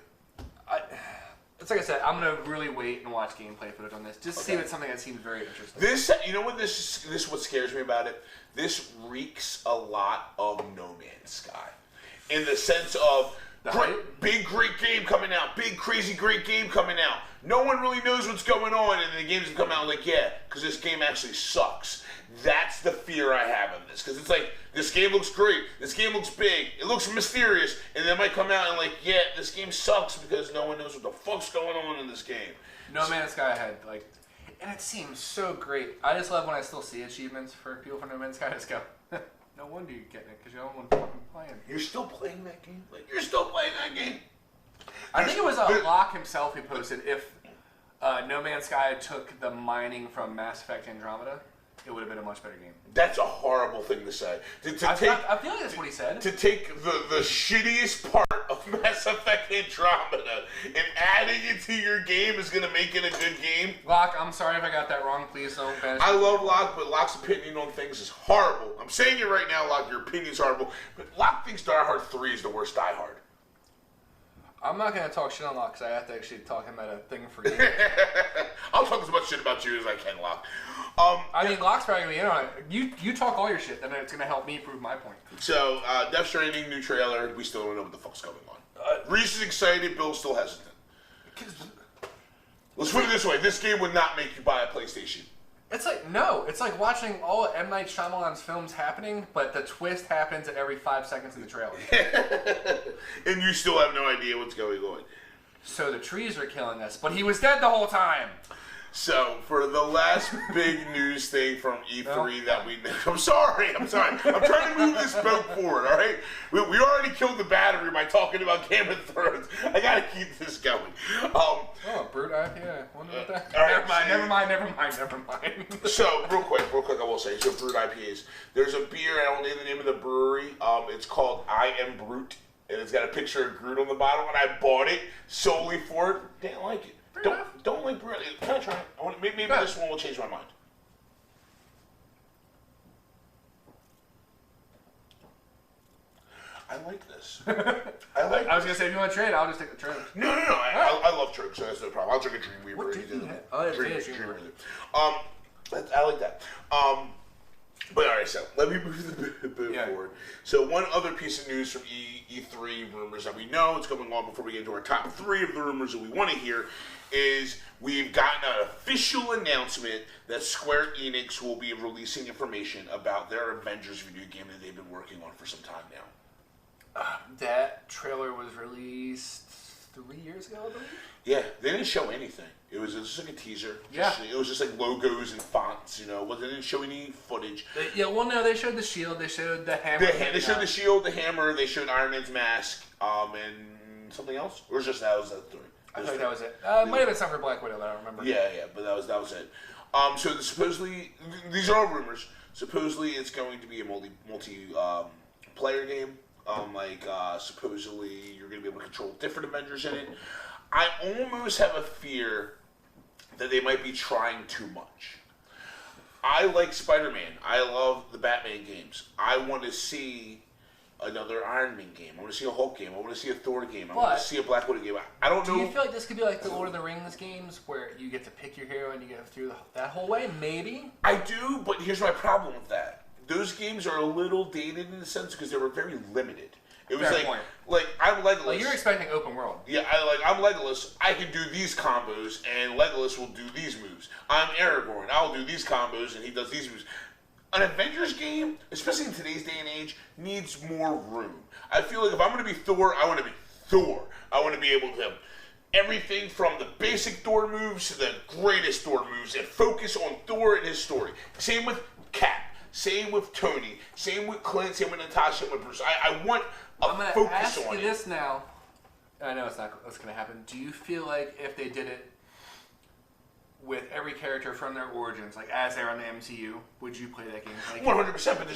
Speaker 3: It's like I said, I'm gonna really wait and watch gameplay footage on this. Just see if it's something that seems very interesting.
Speaker 2: This, you know what? This what scares me about it. This reeks a lot of No Man's Sky, in the sense of. Big great game coming out. Big crazy great game coming out. No one really knows what's going on, and the games come out like, because this game actually sucks. That's the fear I have of this, because it's like, this game looks great, this game looks big, it looks mysterious, and then it might come out and like, this game sucks because no one knows what the fuck's going on in this game.
Speaker 3: No Man's Sky had and it seems so great. I just love when I still see achievements for people for No Man's Sky. I just go, no wonder you're getting it, because you're the only one fucking playing.
Speaker 2: You're still playing that game? Like, you're still playing that game?
Speaker 3: I think it was Locke himself who posted if No Man's Sky took the mining from Mass Effect Andromeda. it would have been a much better game.
Speaker 2: That's a horrible thing to say.
Speaker 3: I feel like that's what he said.
Speaker 2: To take the shittiest part of Mass Effect Andromeda and adding it to your game is going to make it a good game.
Speaker 3: Locke, I'm sorry if I got that wrong. Please don't banish me.
Speaker 2: I love Locke, but Locke's opinion on things is horrible. I'm saying it right now, Locke. Your opinion's horrible. But Locke thinks Die Hard 3 is the worst Die Hard.
Speaker 3: I'm not going to talk shit on Locke because I have to actually talk him at a thing for you.
Speaker 2: I'll talk as much shit about you as I can, Locke.
Speaker 3: I mean, Locke's probably going to be, you talk all your shit, then it's going to help me prove my point.
Speaker 2: So, Death Stranding, new trailer. We still don't know what the fuck's going on. Reese is excited. Bill's still hesitant. Let's put it this way. This game would not make you buy a PlayStation.
Speaker 3: It's like, no. It's like watching all M. Night Shyamalan's films happening, but the twist happens at every 5 seconds in the trailer.
Speaker 2: And you still have no idea what's going on.
Speaker 3: So the trees are killing us, but he was dead the whole time.
Speaker 2: So, for the last big news thing from E3 that we... I'm sorry. I'm trying to move this boat forward, all right? We already killed the battery by talking about Game of Thrones. I got to keep this going.
Speaker 3: Oh, Brute IPA. Wonder about that.
Speaker 2: All right,
Speaker 3: never mind.
Speaker 2: So, real quick, I will say, so Brute IPAs. There's a beer, I don't know the name of the brewery. It's called I Am Brute, and it's got a picture of Groot on the bottom, and I bought it solely for it. Didn't like it. Don't like Brute. Can I try it? Maybe this one will change my mind. I like this.
Speaker 3: I was gonna say if you want to trade, I'll just take the trade.
Speaker 2: No. I love Trigg, so that's no problem. I'll drink a Dreamweaver.
Speaker 3: What drink do you have? Oh, there's Dreamweaver.
Speaker 2: I like that. But all right, so let me move the boat forward. So one other piece of news from E3 rumors that we know is going on before we get into our top 3 of the rumors that we want to hear is we've gotten an official announcement that Square Enix will be releasing information about their Avengers video game that they've been working on for some time now.
Speaker 3: That trailer was released 3 years ago, I believe?
Speaker 2: Yeah, they didn't show anything. It was just like a teaser.
Speaker 3: Yeah.
Speaker 2: It was just like logos and fonts, you know. They didn't show any footage.
Speaker 3: They showed the shield, they showed the hammer.
Speaker 2: They showed the shield, the hammer, they showed Iron Man's mask, and something else? Or just that was that 3?
Speaker 3: I thought that was it. It might have been something for Black Widow that I don't remember.
Speaker 2: Yeah, but that was it. So supposedly, these are all rumors. Supposedly, it's going to be a multi player game. Supposedly, you're going to be able to control different Avengers in it. I almost have a fear that they might be trying too much. I like Spider-Man. I love the Batman games. I want to see another Iron Man game. I want to see a Hulk game. I want to see a Thor game. I want to see a Black Widow game. I don't know.
Speaker 3: Do you feel like this could be like the Lord of the Rings games where you get to pick your hero and you get through that whole way? Maybe?
Speaker 2: I do, but here's my problem with that. Those games are a little dated in a sense because they were very limited. It was like I'm Legolas.
Speaker 3: Like you're expecting open world.
Speaker 2: Yeah, I'm Legolas. I can do these combos, and Legolas will do these moves. I'm Aragorn. I'll do these combos, and he does these moves. An Avengers game, especially in today's day and age, needs more room. I feel like if I'm going to be Thor, I want to be Thor. I want to be able to have everything from the basic Thor moves to the greatest Thor moves and focus on Thor and his story. Same with Cap. Same with Tony. Same with Clint. Same with Natasha. With Bruce. I want a focus on it. I'm going to ask you
Speaker 3: this now. I know it's not what's going to happen. Do you feel like if they did it with every character from their origins, like as they're on the MCU, would you play that game?
Speaker 2: 100%, but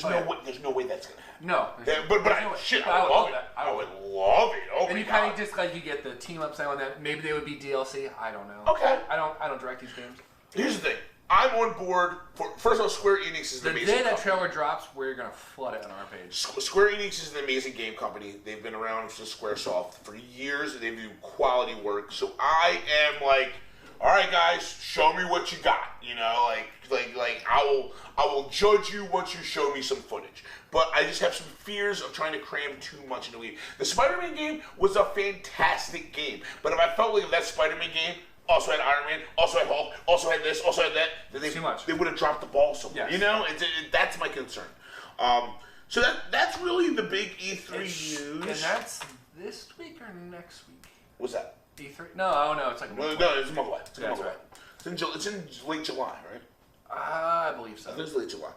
Speaker 2: there's no way that's going to happen.
Speaker 3: No.
Speaker 2: I would love it. I would love it. Oh,
Speaker 3: and you kind of just like you get the team up saying that maybe they would be DLC. I don't know.
Speaker 2: Okay.
Speaker 3: I don't direct these games.
Speaker 2: Here's the thing. I'm on board. First of all, Square Enix is an amazing company.
Speaker 3: The day that trailer drops, we're going to flood it on our page.
Speaker 2: Square Enix is an amazing game company. They've been around since Squaresoft for years, and they do quality work. So I am like, all right, guys, show me what you got. You know, like I will judge you once you show me some footage. But I just have some fears of trying to cram too much into it. The Spider-Man game was a fantastic game, but if I felt like that Spider-Man game also had Iron Man, also had Hulk, also had this, also had that, then
Speaker 3: too much.
Speaker 2: They would have dropped the ball somewhere. Yes. You know, that's my concern. So that's really the big E3 news.
Speaker 3: And that's this week or next week?
Speaker 2: What's that?
Speaker 3: E3? No, it's like a month
Speaker 2: away. No, it's a month away.
Speaker 3: Right.
Speaker 2: It's in late July, right?
Speaker 3: I believe so.
Speaker 2: I think it's late July.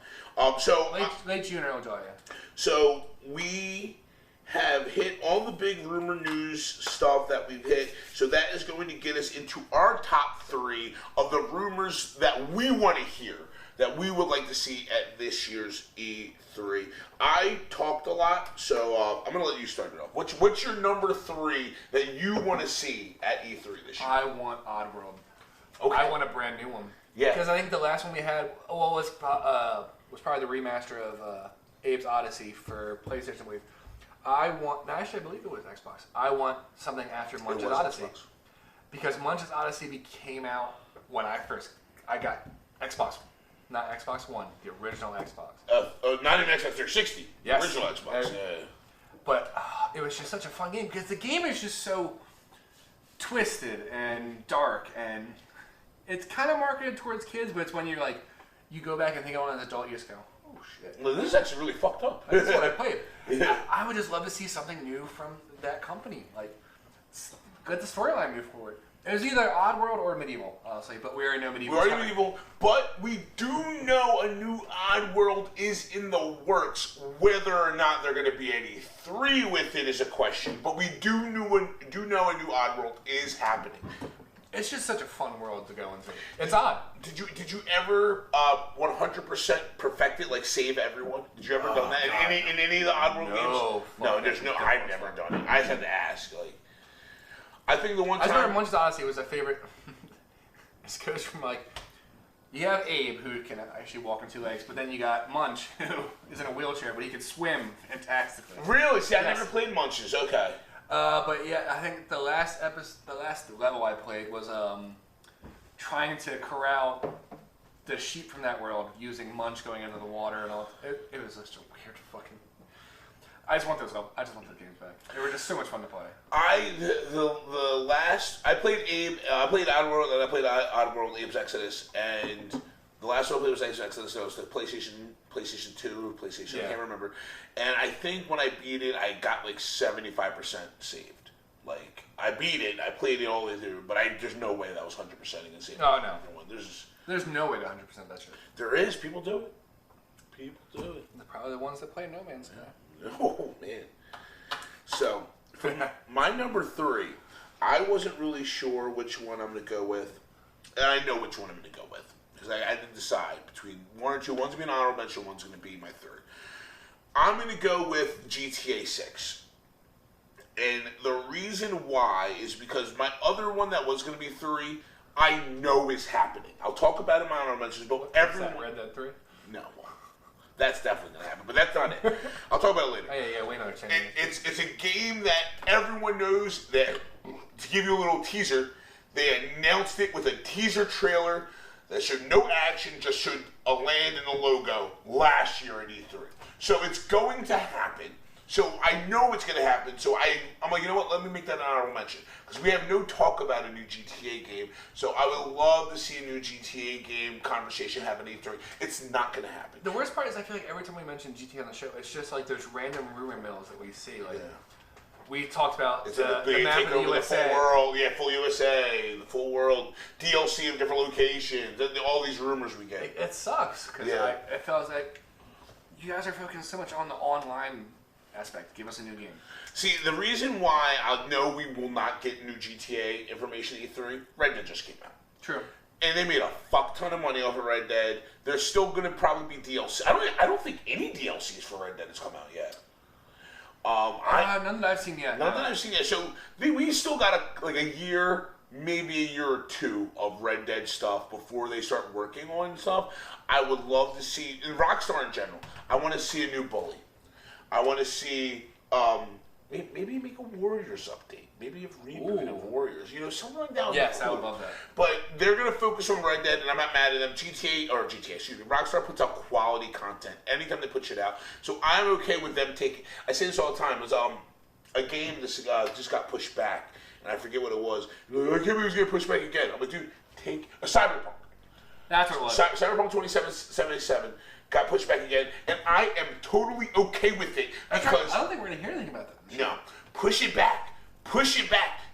Speaker 3: Late June or July, yeah.
Speaker 2: So we have hit all the big rumor news stuff that we've hit. So that is going to get us into our top 3 of the rumors that we want to hear, that we would like to see at this year's E3. I talked a lot, so I'm going to let you start it off. What's your number 3 that you want to see at E3 this year?
Speaker 3: I want Oddworld.
Speaker 2: Okay.
Speaker 3: I want a brand new one.
Speaker 2: Yeah.
Speaker 3: Because I think the last one we had was probably the remaster of Abe's Odyssey for PlayStation, I believe. I believe it was Xbox. I want something after Munch's Odyssey.
Speaker 2: Xbox.
Speaker 3: Because Munch's Odyssey came out when I got Xbox. Not Xbox One, the original Xbox.
Speaker 2: Not even Xbox 360.
Speaker 3: Yes.
Speaker 2: Original Xbox. Yeah.
Speaker 3: But it was just such a fun game because the game is just so twisted and dark, and it's kind of marketed towards kids, but it's when you're like, you go back and think about it as an adult, you just go, oh shit.
Speaker 2: Well, this is actually really fucked up.
Speaker 3: That's what I played. I would just love to see something new from that company. Like, let the storyline move forward. It was either Oddworld or Medieval, honestly, but we already know Medieval.
Speaker 2: We already know Medieval, but we do know a new Oddworld is in the works. Whether or not they're going to be any 3 with it is a question, but we do know a new Oddworld is happening.
Speaker 3: It's just such a fun world to go into. It's odd.
Speaker 2: Did you ever 100% perfect it, like save everyone? Did you ever done that in any of the Oddworld games? No, there's no. I've never done it. I just had to ask. Like, I think the one time.
Speaker 3: I remember Munch's Odyssey was a favorite. This goes from like, you have Abe who can actually walk on 2 legs, but then you got Munch who is in a wheelchair, but he can swim fantastically.
Speaker 2: Really? See, I never played Munches. Okay.
Speaker 3: But yeah, I think the last level I played was trying to corral the sheep from that world using Munch going into the water and all. It was just a weird fucking. I just want those games back. They were just so much fun to play.
Speaker 2: I played Abe. I played Oddworld, and I played Oddworld Abe's Exodus, and the last one I played was Abe's Exodus. So it was the PlayStation 2, PlayStation. I can't remember. And I think when I beat it, I got like 75% saved. Like, I beat it, I played it all the way through, but there's no way that was 100% against it.
Speaker 3: Oh no.
Speaker 2: There's
Speaker 3: no way to 100% that shit.
Speaker 2: There is. People do it. They're
Speaker 3: probably the ones that play No Man's Sky.
Speaker 2: Oh, man. So, for my number 3, I wasn't really sure which one I'm going to go with. And I know which one I'm going to go with. Because I didn't decide between 1 or 2. One's going to be an honorable mention, one's going to be my 3rd. I'm going to go with GTA 6. And the reason why is because my other one that was going to be 3, I know is happening. I'll talk about it in my honorable mentions, but everyone...
Speaker 3: Is that Red Dead 3?
Speaker 2: No. That's definitely going to happen, but that's not it. I'll talk about it later.
Speaker 3: Oh, yeah, wait another chance.
Speaker 2: It's a game that everyone knows that, to give you a little teaser, they announced it with a teaser trailer that showed no action, just showed a land and a logo last year at E3. So it's going to happen. So I know it's going to happen. So I'm like, you know what? Let me make that an honorable mention. Because we have no talk about a new GTA game. So I would love to see a new GTA game conversation happen at E3. It's not going to happen.
Speaker 3: The worst part is I feel like every time we mention GTA on the show, it's just like there's random rumor mills that we see. Like, we talked about the map of the USA.
Speaker 2: The full world, full USA, the full world, DLC of different locations, all these rumors we get.
Speaker 3: It sucks, because it feels like you guys are focusing so much on the online aspect. Give us a new game.
Speaker 2: See, the reason why I know we will not get new GTA information at E3, Red Dead just came out.
Speaker 3: True.
Speaker 2: And they made a fuck ton of money off of Red Dead. There's still going to probably be DLC. I don't think any DLCs for Red Dead has come out yet.
Speaker 3: None that I've seen yet.
Speaker 2: None that I've seen yet. So we still got a year, maybe a year or 2 of Red Dead stuff before they start working on stuff. I would love to see, in Rockstar in general, I want to see a new Bully. I want to see, maybe make a Warriors update. Maybe a reboot of Warriors. Something like that.
Speaker 3: Yes, I would love that.
Speaker 2: But they're going to focus on Red Dead, and I'm not mad at them. Rockstar puts out quality content anytime they put shit out. So I'm okay with them taking, I say this all the time, it was a game that just got pushed back, and I forget what it was. I can't believe it was going to push back again. I'm like, dude, take a Cyberpunk.
Speaker 3: That's what it was.
Speaker 2: Cyberpunk 2077 got pushed back again, and I am totally okay with it because
Speaker 3: I don't think we're gonna hear anything about that.
Speaker 2: No, push it back.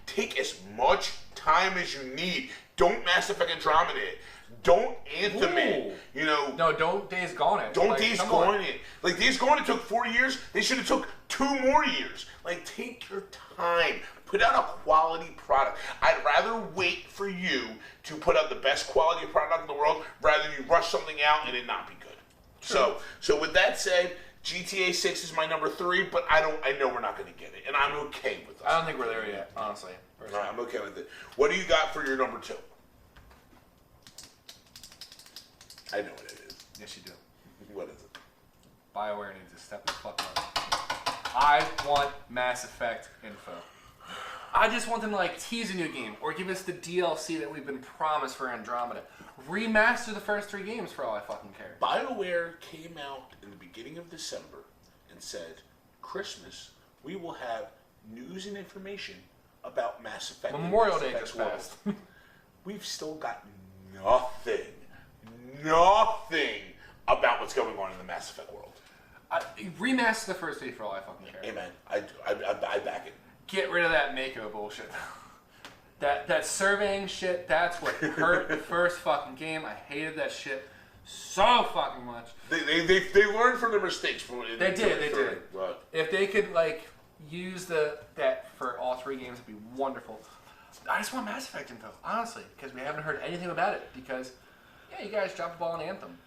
Speaker 2: Take as much time as you need. Don't Mass Effect Andromeda it. Don't Anthem it. You know.
Speaker 3: No, don't Days Gone it.
Speaker 2: Don't
Speaker 3: like,
Speaker 2: Days Gone it. Like, Days Gone, it took 4 years. They should have took 2 more years. Like, take your time. Put out a quality product. I'd rather wait for you to put out the best quality product in the world rather than you rush something out and it not be good.
Speaker 3: True.
Speaker 2: So with that said, GTA 6 is my number 3, but I know we're not going to get it, and I'm okay with it.
Speaker 3: I don't think we're there yet, honestly.
Speaker 2: All right, I'm okay with it. What do you got for your number 2? I know what it is.
Speaker 3: Yes, you do.
Speaker 2: What is it?
Speaker 3: BioWare needs to step the fuck up. I want Mass Effect info. I just want them to like tease a new game or give us the DLC that we've been promised for Andromeda. Remaster the first 3 games for all I fucking care.
Speaker 2: BioWare came out in the beginning of December and said, Christmas, we will have news and information about Mass Effect.
Speaker 3: Memorial Day gets passed.
Speaker 2: We've still got nothing about what's going on in the Mass Effect world.
Speaker 3: Remaster the first 3 for all I fucking care.
Speaker 2: Amen. I back it.
Speaker 3: Get rid of that Mako bullshit. That surveying shit, that's what hurt the first fucking game. I hated that shit so fucking much.
Speaker 2: They learned from their mistakes.
Speaker 3: They did.
Speaker 2: Right.
Speaker 3: If they could like use that for all 3 games, it'd be wonderful. I just want Mass Effect info, honestly, because we haven't heard anything about it. Because yeah, you guys dropped the ball on Anthem.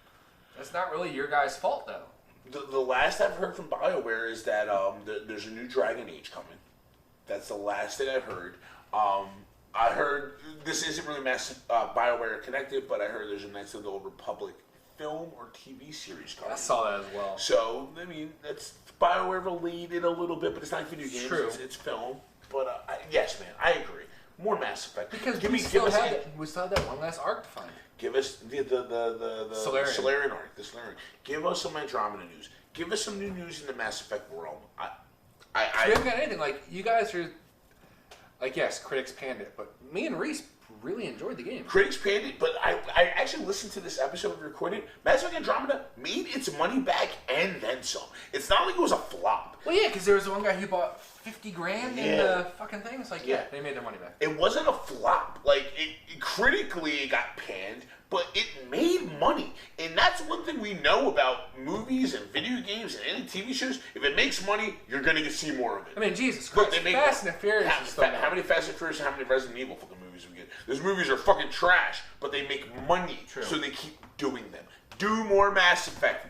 Speaker 3: That's not really your guys' fault, though.
Speaker 2: The last I've heard from BioWare is that there's a new Dragon Age coming. That's the last thing I've heard. I heard this isn't really BioWare connected, but I heard there's a Knights of the Old Republic film or TV series coming.
Speaker 3: I saw that as well.
Speaker 2: So I mean, that's BioWare related a little bit, but it's not video games.
Speaker 3: True.
Speaker 2: It's film. But yes, man, I agree. More Mass Effect.
Speaker 3: Because we still have that one last arc to find.
Speaker 2: Give us the Solarian arc. The Solarian. Give us some Andromeda news. Give us some new news in the Mass Effect world.
Speaker 3: We haven't got anything. Like, you guys are, like, yes, critics panned it, but me and Reese really enjoyed the game.
Speaker 2: Critics panned it, but I actually listened to this episode we recorded. Mass Effect Andromeda made its money back and then some. It's not like it was a flop.
Speaker 3: Well, yeah, because there was one guy who bought $50,000 in the fucking thing. It's like, yeah, they made their money back.
Speaker 2: It wasn't a flop. Like, critically, it got panned, but it made money. And that's one thing we know about movies and video games and any TV shows. If it makes money, you're going to see more of it.
Speaker 3: I mean, Jesus Christ, Fast and Furious is still
Speaker 2: how many Fast and Furious and how many Resident Evil fucking movies we get? Those movies are fucking trash, but they make money, so they keep doing them. Do more Mass Effect.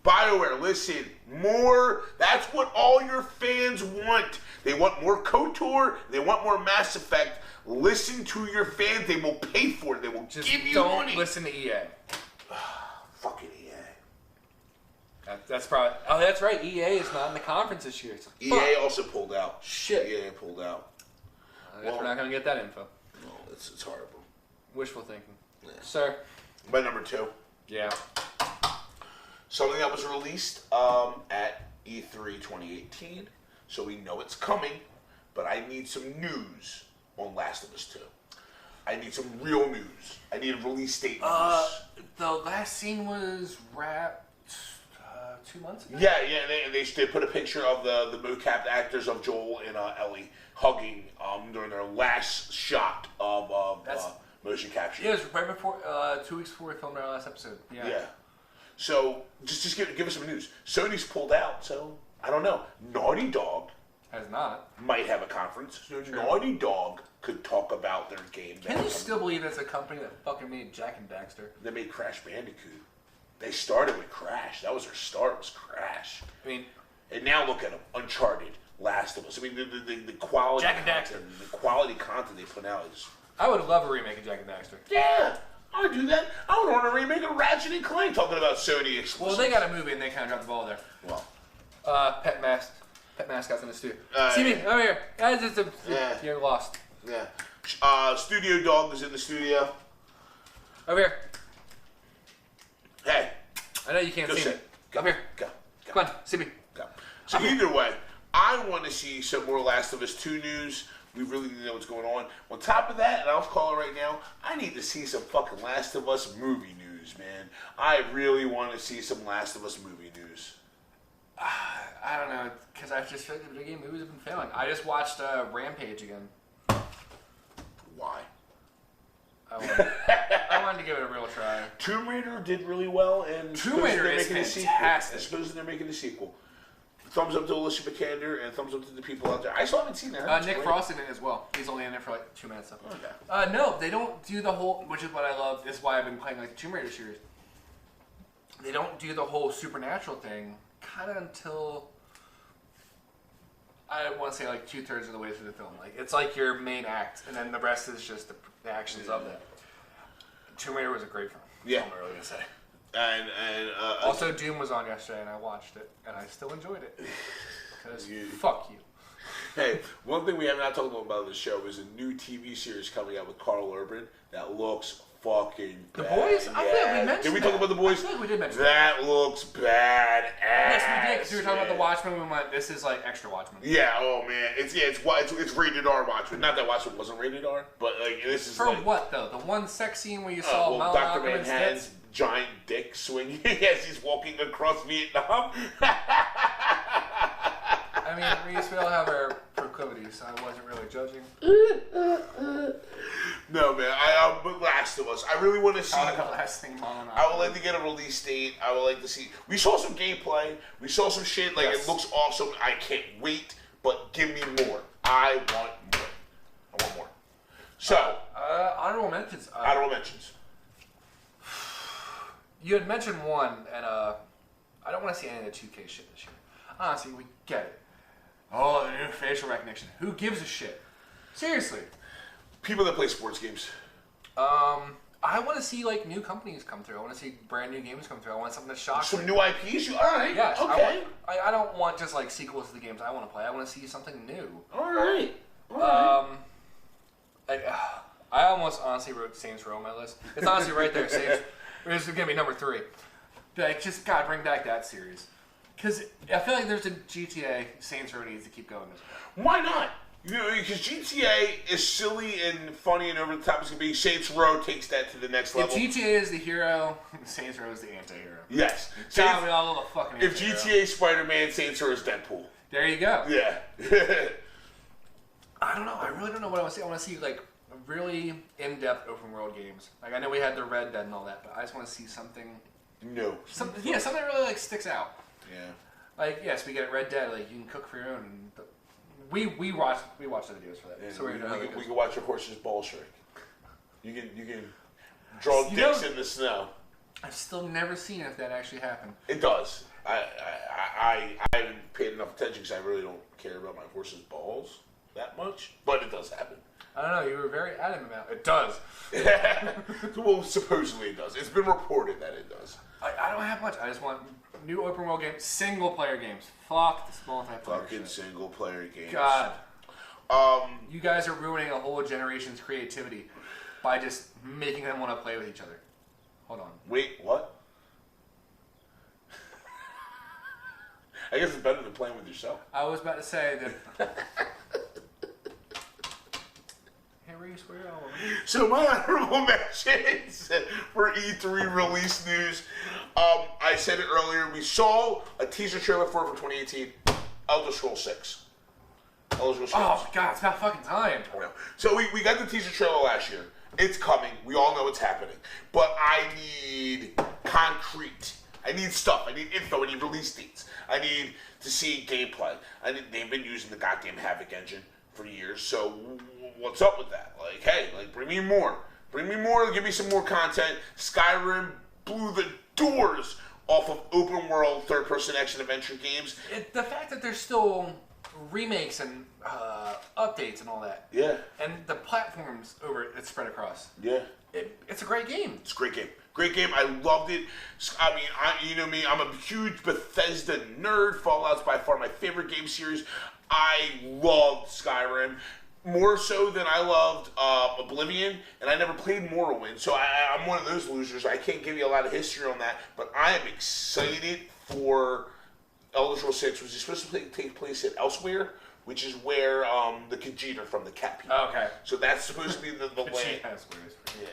Speaker 2: BioWare, listen, more. That's what all your fans want. They want more KOTOR. They want more Mass Effect. Listen to your fans. They will pay for it. They will give you money.
Speaker 3: Don't listen to EA.
Speaker 2: Fucking EA.
Speaker 3: That's probably. Oh, that's right. EA is not in the conference this year.
Speaker 2: EA also pulled out.
Speaker 3: Shit.
Speaker 2: EA pulled out.
Speaker 3: I guess we're not going to get that info.
Speaker 2: No, it's horrible.
Speaker 3: Wishful thinking.
Speaker 2: Yeah.
Speaker 3: Sir.
Speaker 2: My number 2.
Speaker 3: Yeah.
Speaker 2: Something that was released at E3 2018, so we know it's coming, but I need some news on Last of Us 2. I need some real news. I need a release date news.
Speaker 3: The last scene was wrapped 2 months ago?
Speaker 2: Yeah, they put a picture of the mocap actors of Joel and Ellie hugging during their last shot of motion capture.
Speaker 3: Yeah, it was right before, 2 weeks before we filmed our last episode. Yeah.
Speaker 2: So, just give us some news. Sony's pulled out, so I don't know. Naughty Dog
Speaker 3: has not.
Speaker 2: Might have a conference. So Naughty Dog could talk about their game.
Speaker 3: Can you still believe it's a company that fucking made Jak and Daxter?
Speaker 2: They made Crash Bandicoot. They started with Crash. That was their start, was Crash.
Speaker 3: I mean...
Speaker 2: And now look at them. Uncharted, Last of Us. I mean, the quality...
Speaker 3: Jak and Daxter.
Speaker 2: The quality content they put out is...
Speaker 3: I would love a remake of Jak and Daxter.
Speaker 2: Yeah! I would do that. I would want to remake a Ratchet and Clank talking about Sony exclusives.
Speaker 3: Well, they got a movie and they kind of dropped the ball there.
Speaker 2: Well.
Speaker 3: Pet mascots in the studio. See me, over here. You're lost.
Speaker 2: Yeah. Studio Dog is in the studio.
Speaker 3: Over here.
Speaker 2: Hey.
Speaker 3: I know you can't see me. Come here.
Speaker 2: Go.
Speaker 3: Come on, see me.
Speaker 2: Go. So either way, I want to see some more Last of Us 2 news. We really need to know what's going on. On top of that, and I'll call it right now, I need to see some fucking Last of Us movie news, man. I really want to see some Last of Us movie news.
Speaker 3: I don't know, because I just feel like the video game movies have been failing. I just watched Rampage again.
Speaker 2: Why?
Speaker 3: I want to give it a real try.
Speaker 2: Tomb Raider did really well, and
Speaker 3: Tomb Raider is fantastic.
Speaker 2: Supposedly they're making a sequel. Thumbs up to Alicia Vikander, and thumbs up to the people out there. I still haven't seen that.
Speaker 3: Nick Frost in it as well. He's only in it for like 2 minutes. Okay. No, they don't do the whole, which is what I love. This is why I've been playing like the Tomb Raider series. They don't do the whole supernatural thing kind of until I want to say like 2/3 of the way through the film. Like it's like your main act, and then the rest is just the actions of that. Tomb Raider was a great film.
Speaker 2: Yeah,
Speaker 3: That's all I'm really gonna say.
Speaker 2: And
Speaker 3: also, Doom was on yesterday, and I watched it, and I still enjoyed it. Because fuck you.
Speaker 2: Hey, one thing we have not talked about on the show is a new TV series coming out with Carl Urban that looks fucking bad.
Speaker 3: The Boys? I feel like we mentioned
Speaker 2: Did we talk about The Boys?
Speaker 3: I feel like we did mention
Speaker 2: that. Looks bad.
Speaker 3: Yes, we did, because we were talking about The Watchmen. We went, this is like extra Watchmen.
Speaker 2: Yeah, oh man. It's rated R Watchmen. Not that Watchmen wasn't rated R, but like this is
Speaker 3: For
Speaker 2: like,
Speaker 3: what, though? The one sex scene where you saw
Speaker 2: Dr. Manhattan's giant dick swinging as he's walking across Vietnam.
Speaker 3: I mean, Reese, we all have our proclivities, so I wasn't really judging.
Speaker 2: No, man. But Last of Us, I really want to see.
Speaker 3: The last thing Mom and
Speaker 2: I would like to get a release date. I would like to see. We saw some gameplay. We saw some shit. Like
Speaker 3: Yes.
Speaker 2: It looks awesome. I can't wait. But give me more. I want more. I want more. So,
Speaker 3: honorable mentions.
Speaker 2: honorable mentions.
Speaker 3: You had mentioned one, and I don't want to see any of the 2K shit this year. Honestly, we get it. Oh, the new facial recognition. Who gives a shit? Seriously.
Speaker 2: People that play sports games.
Speaker 3: I want to see like new companies come through. I want to see brand new games come through. I want something to shock
Speaker 2: Some
Speaker 3: me.
Speaker 2: new IPs. All right.
Speaker 3: Yes.
Speaker 2: Okay.
Speaker 3: I don't want just like sequels to the games I want to play. I want to see something new.
Speaker 2: All right. All right.
Speaker 3: I almost honestly wrote Saints Row on my list. It's honestly right there. Saints. It's gonna be number 3. Like, just gotta bring back that series. Because I feel like there's a GTA. Saints Row needs to keep going this way.
Speaker 2: Why not? You know, because GTA is silly and funny and over the top. It's gonna be Saints Row takes that to the next level.
Speaker 3: If GTA is the hero, Saints Row is the anti-hero.
Speaker 2: Yes.
Speaker 3: God, we all love a fucking
Speaker 2: If
Speaker 3: anti-hero.
Speaker 2: GTA is Spider-Man, Saints Row is Deadpool.
Speaker 3: There you go.
Speaker 2: Yeah.
Speaker 3: I don't know. I really don't know what I want to see. I want to see like really in-depth open world games. Like I know we had the Red Dead and all that, but I just want to see something.
Speaker 2: No.
Speaker 3: Something that really like sticks out.
Speaker 2: Yeah.
Speaker 3: Like yes, we get Red Dead. Like you can cook for your own. And we watch the videos for that.
Speaker 2: Yeah,
Speaker 3: So
Speaker 2: we can watch your horse's ball shrink. You can draw dicks in the snow.
Speaker 3: I've still never seen if that actually happened.
Speaker 2: It does. I haven't paid enough attention because I really don't care about my horse's balls that much, but it does happen.
Speaker 3: I don't know. You were very adamant about it. It does.
Speaker 2: Well, supposedly it does. It's been reported that it does.
Speaker 3: I don't have much. I just want new open world games, single player games. Fuck this multiplayer
Speaker 2: Fucking
Speaker 3: shit.
Speaker 2: single player games.
Speaker 3: God. You guys are ruining a whole generation's creativity by just making them want to play with each other. Hold on.
Speaker 2: Wait, what? I guess it's better than playing with yourself.
Speaker 3: I was about to say that. Hey Reese, where are you?
Speaker 2: So my honorable mentions for E3 release news. I said it earlier. We saw a teaser trailer for 2018. Elder Scrolls 6. Elder Scrolls 6.
Speaker 3: Oh God, it's about fucking time.
Speaker 2: So we got the teaser trailer last year. It's coming. We all know it's happening. But I need concrete. I need stuff. I need info. I need release dates. I need to see gameplay. They've been using the goddamn Havoc engine for years. So what's up with that? Like, hey, like bring me more. Bring me more. Give me some more content. Skyrim blew the doors off of open world third-person action adventure games.
Speaker 3: The fact that there's still remakes and updates and all that.
Speaker 2: Yeah.
Speaker 3: And the platforms it's spread across.
Speaker 2: Yeah.
Speaker 3: It's a great game.
Speaker 2: It's a great game. Great game. I loved it. I mean, you know me. I'm a huge Bethesda nerd. Fallout's by far my favorite game series. I loved Skyrim more so than I loved Oblivion, and I never played Morrowind. So I'm one of those losers. I can't give you a lot of history on that, but I am excited for Elder Scrolls 6, which is supposed to take place at Elsewhere, which is where the Khajiit are from, the cat people.
Speaker 3: Oh, okay.
Speaker 2: So that's supposed to be the land.
Speaker 3: Khajiit has wares.
Speaker 2: Yeah.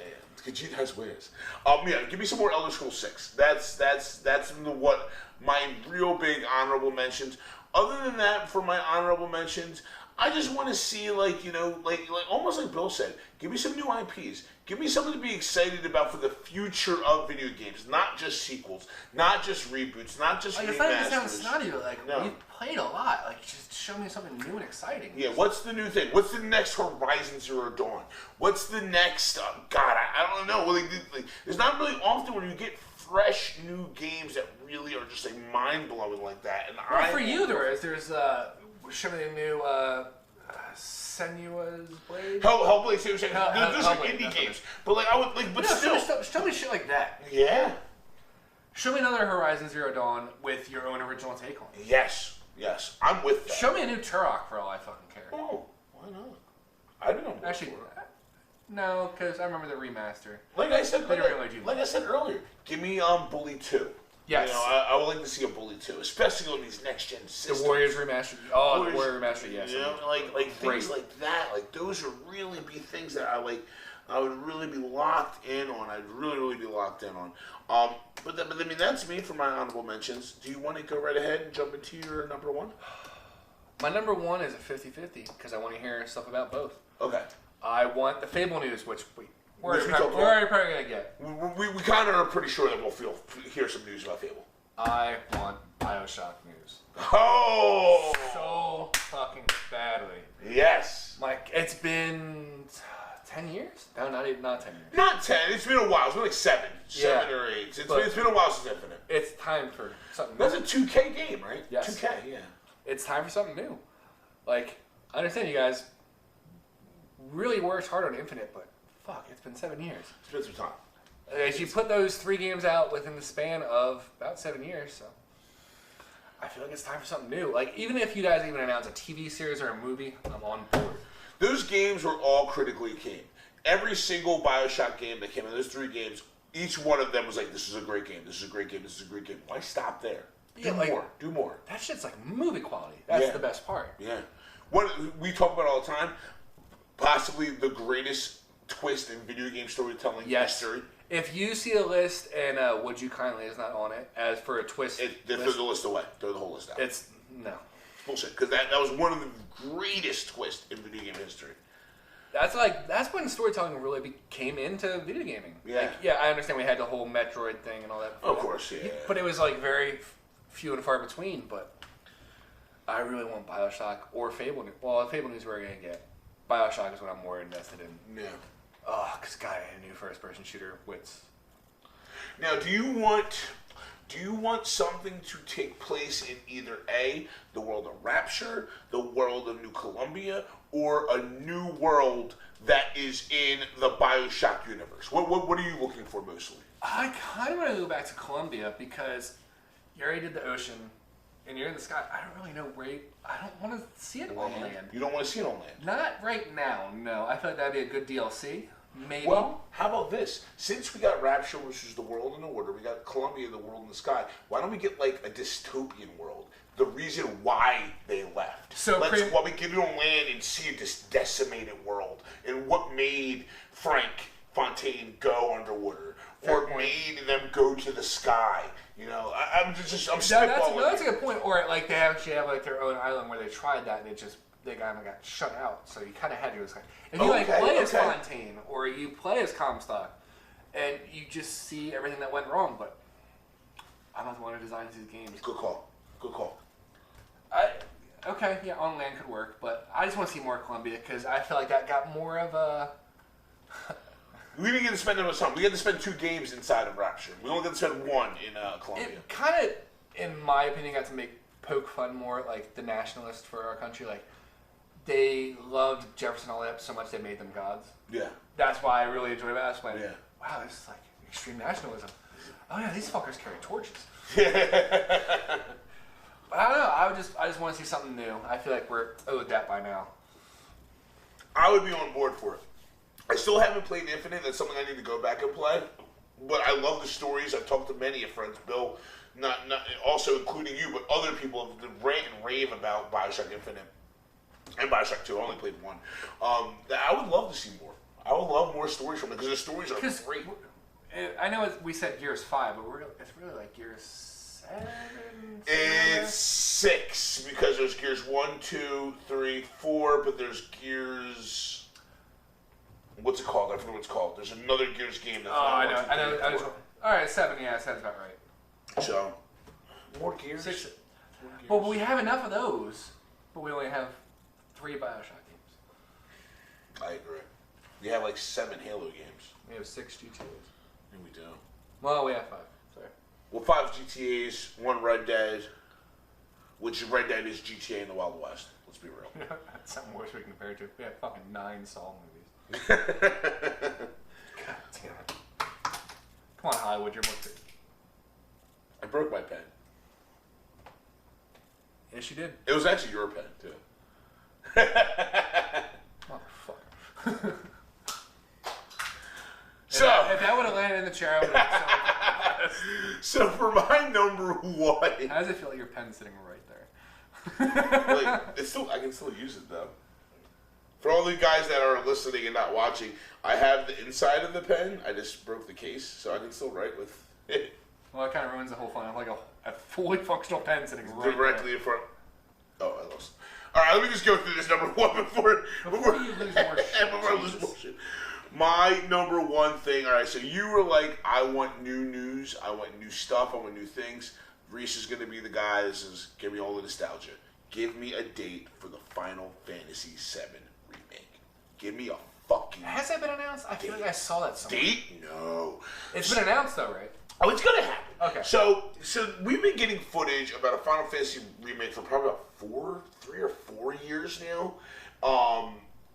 Speaker 2: Khajiit has wares. Yeah, give me some more Elder Scrolls 6. That's what my real big honorable mentions. Other than that, for my honorable mentions, I just want to see like almost like Bill said, give me some new IPs. Give me something to be excited about for the future of video games, not just sequels, not just reboots, not just
Speaker 3: like,
Speaker 2: remasters.
Speaker 3: it's not even sound snotty, but like
Speaker 2: No.
Speaker 3: we've played a lot. Like just show me something new and exciting.
Speaker 2: Yeah, what's the new thing? What's the next Horizon Zero Dawn? What's the next? God, I don't know. Like, there's not really often when you get fresh new games that really are just like mind blowing like that. And
Speaker 3: Well, for you there is. There's show me the new Senua's Blade.
Speaker 2: Hellblade, those are
Speaker 3: Hellblade,
Speaker 2: indie games, but like I would like, but
Speaker 3: No,
Speaker 2: still,
Speaker 3: show me shit like that.
Speaker 2: yeah,
Speaker 3: Show me another Horizon Zero Dawn with your own original take on it.
Speaker 2: yes, I'm with that.
Speaker 3: Show me a new Turok for all I fucking care.
Speaker 2: Oh, why not? I don't know.
Speaker 3: Actually, no, because I remember the remaster.
Speaker 2: Like I said,
Speaker 3: They didn't really do
Speaker 2: like I
Speaker 3: much.
Speaker 2: said earlier, give me Bully 2.
Speaker 3: Yes.
Speaker 2: You know, I would like to see a Bully 2, especially on these next gen systems.
Speaker 3: The Warriors remaster. Oh,
Speaker 2: Warriors,
Speaker 3: the Warrior remaster, yes.
Speaker 2: You know, like
Speaker 3: Great.
Speaker 2: things like that. Like those would really be things that I would really be locked in on. I'd really be locked in on. But I mean, that's me for my honorable mentions. Do you want to go right ahead and jump into your number one?
Speaker 3: My number one is a 50-50 because I want to hear stuff about both.
Speaker 2: Okay.
Speaker 3: I want the Fable news, which we're
Speaker 2: Which we
Speaker 3: already
Speaker 2: talked about.
Speaker 3: probably going to get.
Speaker 2: We kind of are pretty sure that we'll hear some news about Fable.
Speaker 3: I want BioShock news.
Speaker 2: Oh!
Speaker 3: So fucking badly.
Speaker 2: Yes.
Speaker 3: Like, it's been 10 years? No, not 10 years.
Speaker 2: Not 10. It's been a while. It's been like 7 or 8. It's been a while since Infinite.
Speaker 3: It's time for something
Speaker 2: That's
Speaker 3: new.
Speaker 2: a 2K game, right?
Speaker 3: Yes.
Speaker 2: 2K, yeah.
Speaker 3: It's time for something new. Like, I understand you guys really worked hard on Infinite, but fuck, it's been 7 years.
Speaker 2: It's been some time.
Speaker 3: As you put those 3 games out within the span of about 7 years, so I feel like it's time for something new. Like, even if you guys even announce a TV series or a movie, I'm on board.
Speaker 2: Those games were all critically acclaimed. Every single BioShock game that came out, those 3 games, each one of them was like, this is a great game, this is a great game, this is a great game. Why stop there?
Speaker 3: Yeah, like,
Speaker 2: Do more.
Speaker 3: That shit's like movie quality. That's
Speaker 2: Yeah.
Speaker 3: the best part.
Speaker 2: Yeah. What we talk about all the time, possibly the greatest twist in video game storytelling history.
Speaker 3: If you see a list and Would You Kindly is not on it, as for a twist,
Speaker 2: They throw the list away. Throw the whole list out.
Speaker 3: it's no.
Speaker 2: Bullshit. Because that was one of the greatest twists in video game history.
Speaker 3: That's when storytelling really came into video gaming.
Speaker 2: Yeah.
Speaker 3: Like, yeah, I understand we had the whole Metroid thing and all that.
Speaker 2: Of course, yeah.
Speaker 3: But it was like very few and far between. But I really want BioShock or Fable news. Well, Fable news we're gonna get. BioShock is what I'm more invested in.
Speaker 2: Yeah.
Speaker 3: Oh, because God, a new first-person shooter with.
Speaker 2: Now, do you want something to take place in either A, the world of Rapture, the world of New Columbia, or a new world that is in the BioShock universe? What are you looking for mostly?
Speaker 3: I kind of want to go back to Columbia because you already did the ocean and you're in the sky. I don't really know where. I don't want to see it on land.
Speaker 2: You don't want to see it on land.
Speaker 3: Not right now. No, I feel like that'd be a good DLC. Maybe.
Speaker 2: Well, how about this? Since we got Rapture, which is the world in the water, we got Columbia, the world in the sky. Why don't we get like a dystopian world? The reason why they left.
Speaker 3: So
Speaker 2: while we get it on land and see this decimated world, and what made Frank Fontaine go underwater, or made them go to the sky. You know, I'm spitballing.
Speaker 3: That's a good point. Or like they actually have like their own island where they tried that and they kind of got shut out. So you kind of had to go to the sky. If you play as Fontaine or you play as Comstock, and you just see everything that went wrong, but I'm not the one who designs these games.
Speaker 2: Good call.
Speaker 3: Okay, yeah, on land could work, but I just want to see more Columbia because I feel like that got more of a.
Speaker 2: We didn't get to spend enough time. We had to spend 2 games inside of Rapture. We only got to spend 1 in Columbia.
Speaker 3: It kind of, in my opinion, got to poke fun more like the nationalists for our country. Like they loved Jefferson all that so much they made them gods.
Speaker 2: Yeah.
Speaker 3: That's why I really enjoyed it. I was like,
Speaker 2: Yeah.
Speaker 3: wow, this is like extreme nationalism. Oh yeah, these fuckers carry torches. But I don't know. I just want to see something new. I feel like we're owed that by now.
Speaker 2: I would be on board for it. I still haven't played Infinite. That's something I need to go back and play. But I love the stories. I've talked to many of friends, Bill, not also including you, but other people have rant and rave about BioShock Infinite and BioShock 2. I only played 1. I would love to see more. I would love more stories from it because the stories are great.
Speaker 3: I know we said Gears 5, but it's really like Gears 7?
Speaker 2: It's 6 because there's Gears 1, 2, 3, 4, but there's Gears What's it called? I forget what it's called. There's another Gears game that's
Speaker 3: I know. All right, 7. Yeah, 7's about right.
Speaker 2: So, more Gears.
Speaker 3: 6. Well, we have enough of those, but we only have 3 Bioshock games.
Speaker 2: I agree. We have like 7 Halo games.
Speaker 3: We have 6 GTAs.
Speaker 2: And we do.
Speaker 3: Well, we have 5. Sorry.
Speaker 2: Well, 5 GTAs, 1 Red Dead, which Red Dead is GTA in the Wild West. Let's be real.
Speaker 3: That's something worse we can compare it to. We have fucking 9 Saw movies. God damn it. Come on, Hollywood, you're more good.
Speaker 2: I broke my pen.
Speaker 3: Yes, you did.
Speaker 2: It was actually your pen, too.
Speaker 3: Motherfucker.
Speaker 2: So,
Speaker 3: if that would have landed in the chair, I would have
Speaker 2: so for my number 1.
Speaker 3: How does it feel like your pen's sitting right there?
Speaker 2: Like, I can still use it though. For all the guys that are listening and not watching, I have the inside of the pen. I just broke the case, so I can still write with it.
Speaker 3: Well, that kind of ruins the whole fun. I have like a fully functional pen sitting right
Speaker 2: Directly
Speaker 3: there.
Speaker 2: in front. Oh, I lost. All right, let me just go through this number 1 before
Speaker 3: you lose more shit.
Speaker 2: before I lose more shit. My number 1 thing. All right, so you were like, I want new news, I want new stuff, I want new things. Reese is going to be the guy. This is give me all the nostalgia. Give me a date for the Final Fantasy VII remake. Give me a fucking
Speaker 3: Has that been announced? I feel like I saw that somewhere.
Speaker 2: date. No,
Speaker 3: It's been announced though, right?
Speaker 2: Oh, it's gonna happen.
Speaker 3: Okay.
Speaker 2: So we've been getting footage about a Final Fantasy remake for probably about 3 or 4 years now.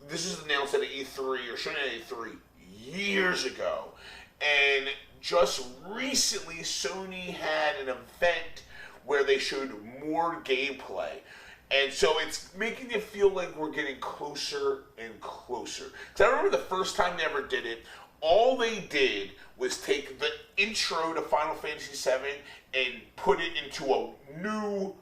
Speaker 2: This is announced at E3 or shown at E3 years ago, and just recently Sony had an event where they showed more gameplay. And so it's making it feel like we're getting closer and closer. Because I remember the first time they ever did it, all they did was take the intro to Final Fantasy VII and put it into a new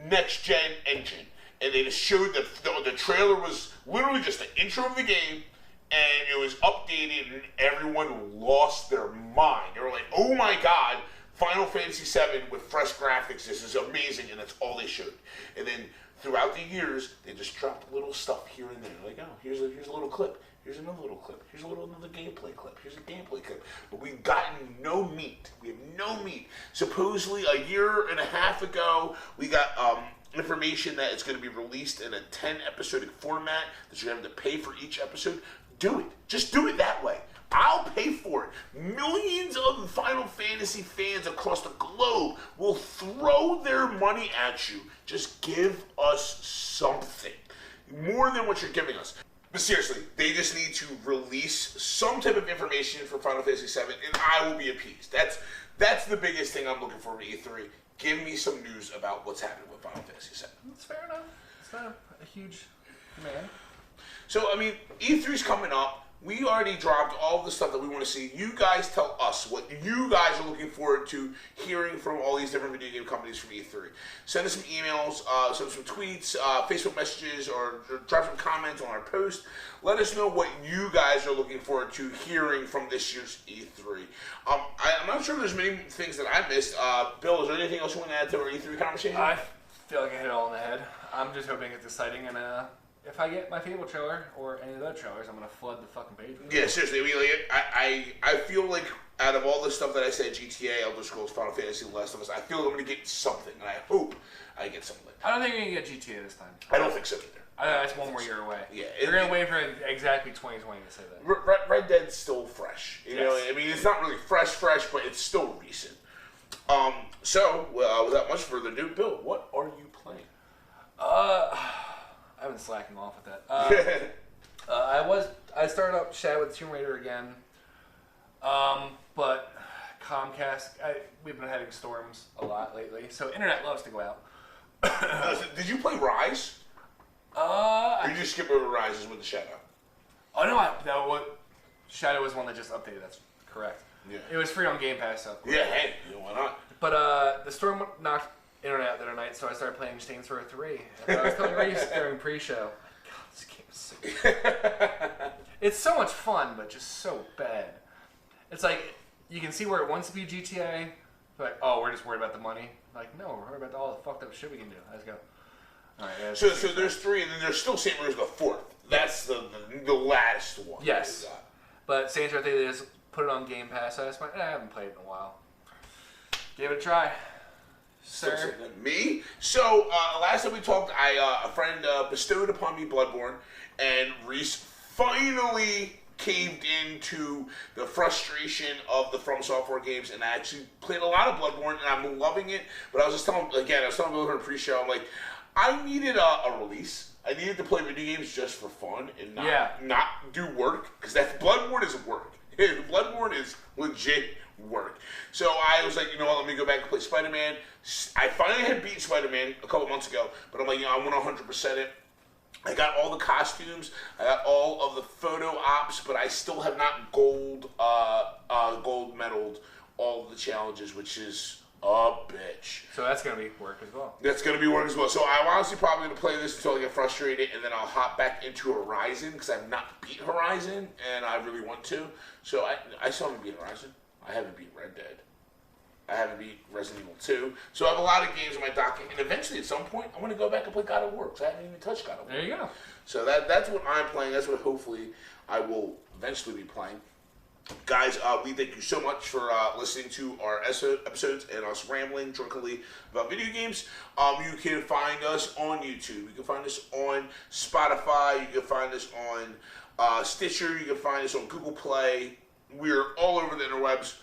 Speaker 2: next-gen engine. And they just showed the trailer was literally just the intro of the game, and it was updated, and everyone lost their mind. They were like, oh my god, Final Fantasy VII with fresh graphics, this is amazing, and that's all they showed. And then throughout the years, they just dropped little stuff here and there. Like, oh, here's a little clip. Here's another little clip. Here's another gameplay clip. Here's a gameplay clip. But we've gotten no meat. We have no meat. Supposedly, a year and a half ago, we got information that it's going to be released in a 10-episodic format, that you're going to have to pay for each episode. Do it. Just do it that way. I'll pay for it. Millions of Final Fantasy fans across the globe will throw their money at you. Just give us something. More than what you're giving us. But seriously, they just need to release some type of information for Final Fantasy VII, and I will be appeased. That's the biggest thing I'm looking for in E3. Give me some news about what's happening with Final Fantasy VII.
Speaker 3: That's fair enough. It's not a huge demand.
Speaker 2: So, I mean, E3's coming up. We already dropped all the stuff that we want to see. You guys tell us what you guys are looking forward to hearing from all these different video game companies from E3. Send us some emails, send some tweets, Facebook messages, or drop some comments on our post. Let us know what you guys are looking forward to hearing from this year's E3. I'm not sure there's many things that I missed. Bill, is there anything else you want to add to our E3 conversation?
Speaker 3: I feel like I hit it all in the head. I'm just hoping it's exciting, and if I get my Fable trailer or any of the other trailers, I'm gonna flood the fucking page.
Speaker 2: Yeah, seriously. I feel like out of all the stuff that I said, GTA, Elder Scrolls, Final Fantasy, The Last of Us, I feel like I'm gonna get something, and I hope I get something.
Speaker 3: I don't think you're gonna get GTA this time.
Speaker 2: I don't think so either.
Speaker 3: That's one more year away.
Speaker 2: Yeah,
Speaker 3: you're gonna wait for exactly 2020 to say that.
Speaker 2: Red Dead's still fresh. You know, I mean, it's not really fresh, but it's still recent. So without much further ado, Bill, what are you playing?
Speaker 3: I've been slacking off with that. I started up Shadow with Tomb Raider again, but Comcast, we've been having storms a lot lately, so internet loves to go out.
Speaker 2: Did you play Rise? Or you just skip over Rises with the Shadow?
Speaker 3: Oh no, Shadow was one that just updated. That's correct.
Speaker 2: Yeah.
Speaker 3: It was free on Game Pass, so.
Speaker 2: Yeah, hey, why not?
Speaker 3: But the storm knocked internet out the other night, so I started playing Saints Row 3. And I was telling Reese during pre-show, God, this game is so good. It's so much fun, but just so bad. It's like, you can see where it wants to be GTA, but oh, we're just worried about the money. Like, no, we're worried about all the fucked up shit we can do. Let's go. All right,
Speaker 2: so there's 3, and then there's still St. Rose the 4th. That's the last one.
Speaker 3: Yes. But Saints Row, they just put it on Game Pass. I just went, I haven't played it in a while. Give it a try. Sir?
Speaker 2: Me? So, last time we talked, a friend bestowed upon me Bloodborne, and Reese finally caved into the frustration of the From Software games, and I actually played a lot of Bloodborne, and I'm loving it. But I was telling Bill in a pre-show, I'm like, I needed a release. I needed to play video games just for fun and not do work, because Bloodborne is work. Bloodborne is legit work. So I was like, you know what, let me go back and play Spider-Man. I finally had beat Spider-Man a couple months ago, but I'm like, I want to 100% it. I got all the costumes, I got all of the photo ops, but I still have not gold medaled all of the challenges, which is a bitch.
Speaker 3: So that's going to be work as well.
Speaker 2: That's going to be work as well. So I'm honestly probably going to play this until I get frustrated, and then I'll hop back into Horizon, because I've not beat Horizon, and I really want to. So I still haven't beat Horizon. I haven't beat Red Dead. I haven't beat Resident Evil 2. So I have a lot of games in my docket, and eventually at some point, I'm going to go back and play God of War, because I haven't even touched God of War.
Speaker 3: There you go.
Speaker 2: So that's what I'm playing. That's what hopefully I will eventually be playing. Guys, we thank you so much for listening to our episodes and us rambling drunkenly about video games. You can find us on YouTube. You can find us on Spotify. You can find us on Stitcher. You can find us on Google Play. We're all over the interwebs.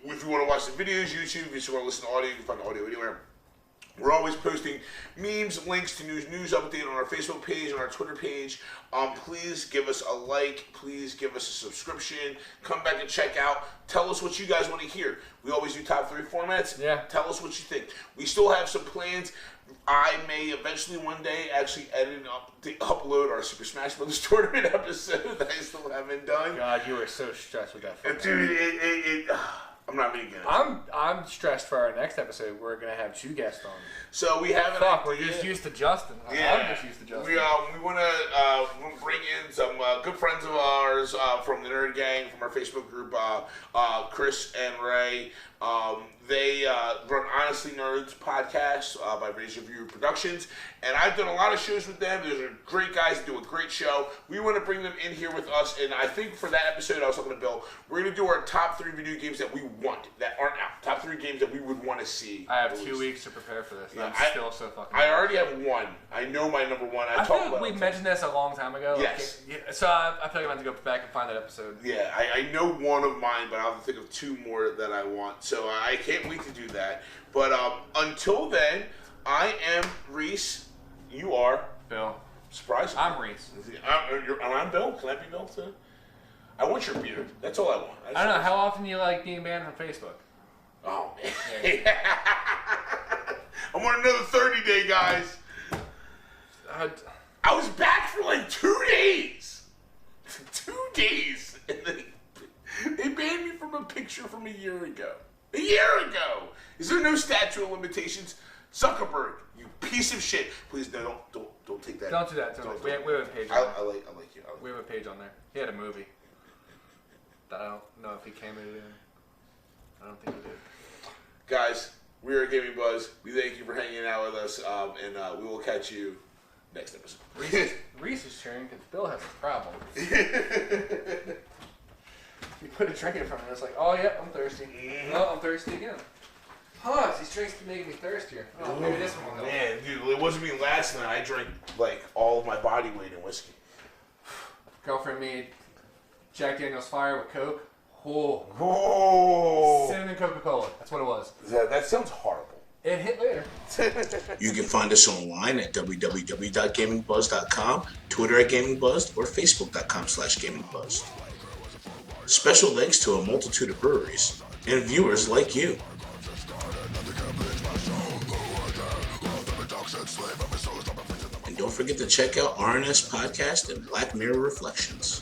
Speaker 2: If you want to watch the videos, YouTube. If you want to listen to audio, you can find the audio anywhere. We're always posting memes, links to news update on our Facebook page, on our Twitter page. Please give us a like. Please give us a subscription. Come back and check out. Tell us what you guys want to hear. We always do top 3 formats.
Speaker 3: Yeah.
Speaker 2: Tell us what you think. We still have some plans. I may eventually one day actually upload our Super Smash Bros. Tournament episode that I still haven't done.
Speaker 3: God, you were so stressed with that.
Speaker 2: Dude, I'm not being good.
Speaker 3: I'm stressed for our next episode. We're gonna have 2 guests on.
Speaker 2: So we have
Speaker 3: We're just used to Justin.
Speaker 2: Yeah.
Speaker 3: I'm just used to Justin.
Speaker 2: We want to bring in some good friends of ours from the Nerd Gang, from our Facebook group, Chris and Ray. They run Honestly Nerds podcast by Razor View Productions, and I've done a lot of shows with them. Those are great guys, do a great show. We want to bring them in here with us, and I think for that episode, I was talking to Bill, we're going to do our top 3 video games that we want, that aren't out. Top 3 games that we would want to see.
Speaker 3: I have 2 weeks to prepare for this.
Speaker 2: Yeah,
Speaker 3: I'm still so fucking.
Speaker 2: I already have one. I know my number one.
Speaker 3: I feel like we mentioned this a long time ago.
Speaker 2: Yes.
Speaker 3: So I feel like I'm going to go back and find that episode.
Speaker 2: Yeah, I know one of mine, but I'll have to think of 2 more that I want. So I can't wait to do that. But until then, I am Reese. You are
Speaker 3: Bill.
Speaker 2: Surprise.
Speaker 3: I'm Reese.
Speaker 2: I'm Bill. Can I be Bill too? I want your beard. That's all I want.
Speaker 3: I don't know. How often do you like being banned from Facebook?
Speaker 2: Oh, man. I'm on another 30-day, guys. I was back for like 2 days. 2 days. And then they banned me from a picture from a year ago. A year ago! Is there no statute of limitations? Zuckerberg, you piece of shit. Please, no, don't take that.
Speaker 3: Don't do that. We have a page on
Speaker 2: I like you.
Speaker 3: We have a page on there. He had a movie that I don't know if he came in. I don't think he did.
Speaker 2: Guys, we are Gaming Buzz. We thank you for hanging out with us, and we will catch you next episode.
Speaker 3: Reese is cheering because Bill has a problem. You put a drink in front of us, like, oh yeah, I'm thirsty. Oh, I'm thirsty again. Huh, these drinks keep making me thirstier. Oh, maybe this one will help.
Speaker 2: Man, dude, it wasn't me last night. I drank like all of my body weight in whiskey.
Speaker 3: Girlfriend made Jack Daniel's Fire with Coke.
Speaker 2: Oh.
Speaker 3: Cinnamon Coca-Cola. That's what it was.
Speaker 2: That sounds horrible.
Speaker 3: It hit later.
Speaker 1: You can find us online at www.gamingbuzz.com, Twitter at GamingBuzz, or Facebook.com/GamingBuzz. Special thanks to a multitude of breweries and viewers like you. And don't forget to check out RNS Podcast and Black Mirror Reflections.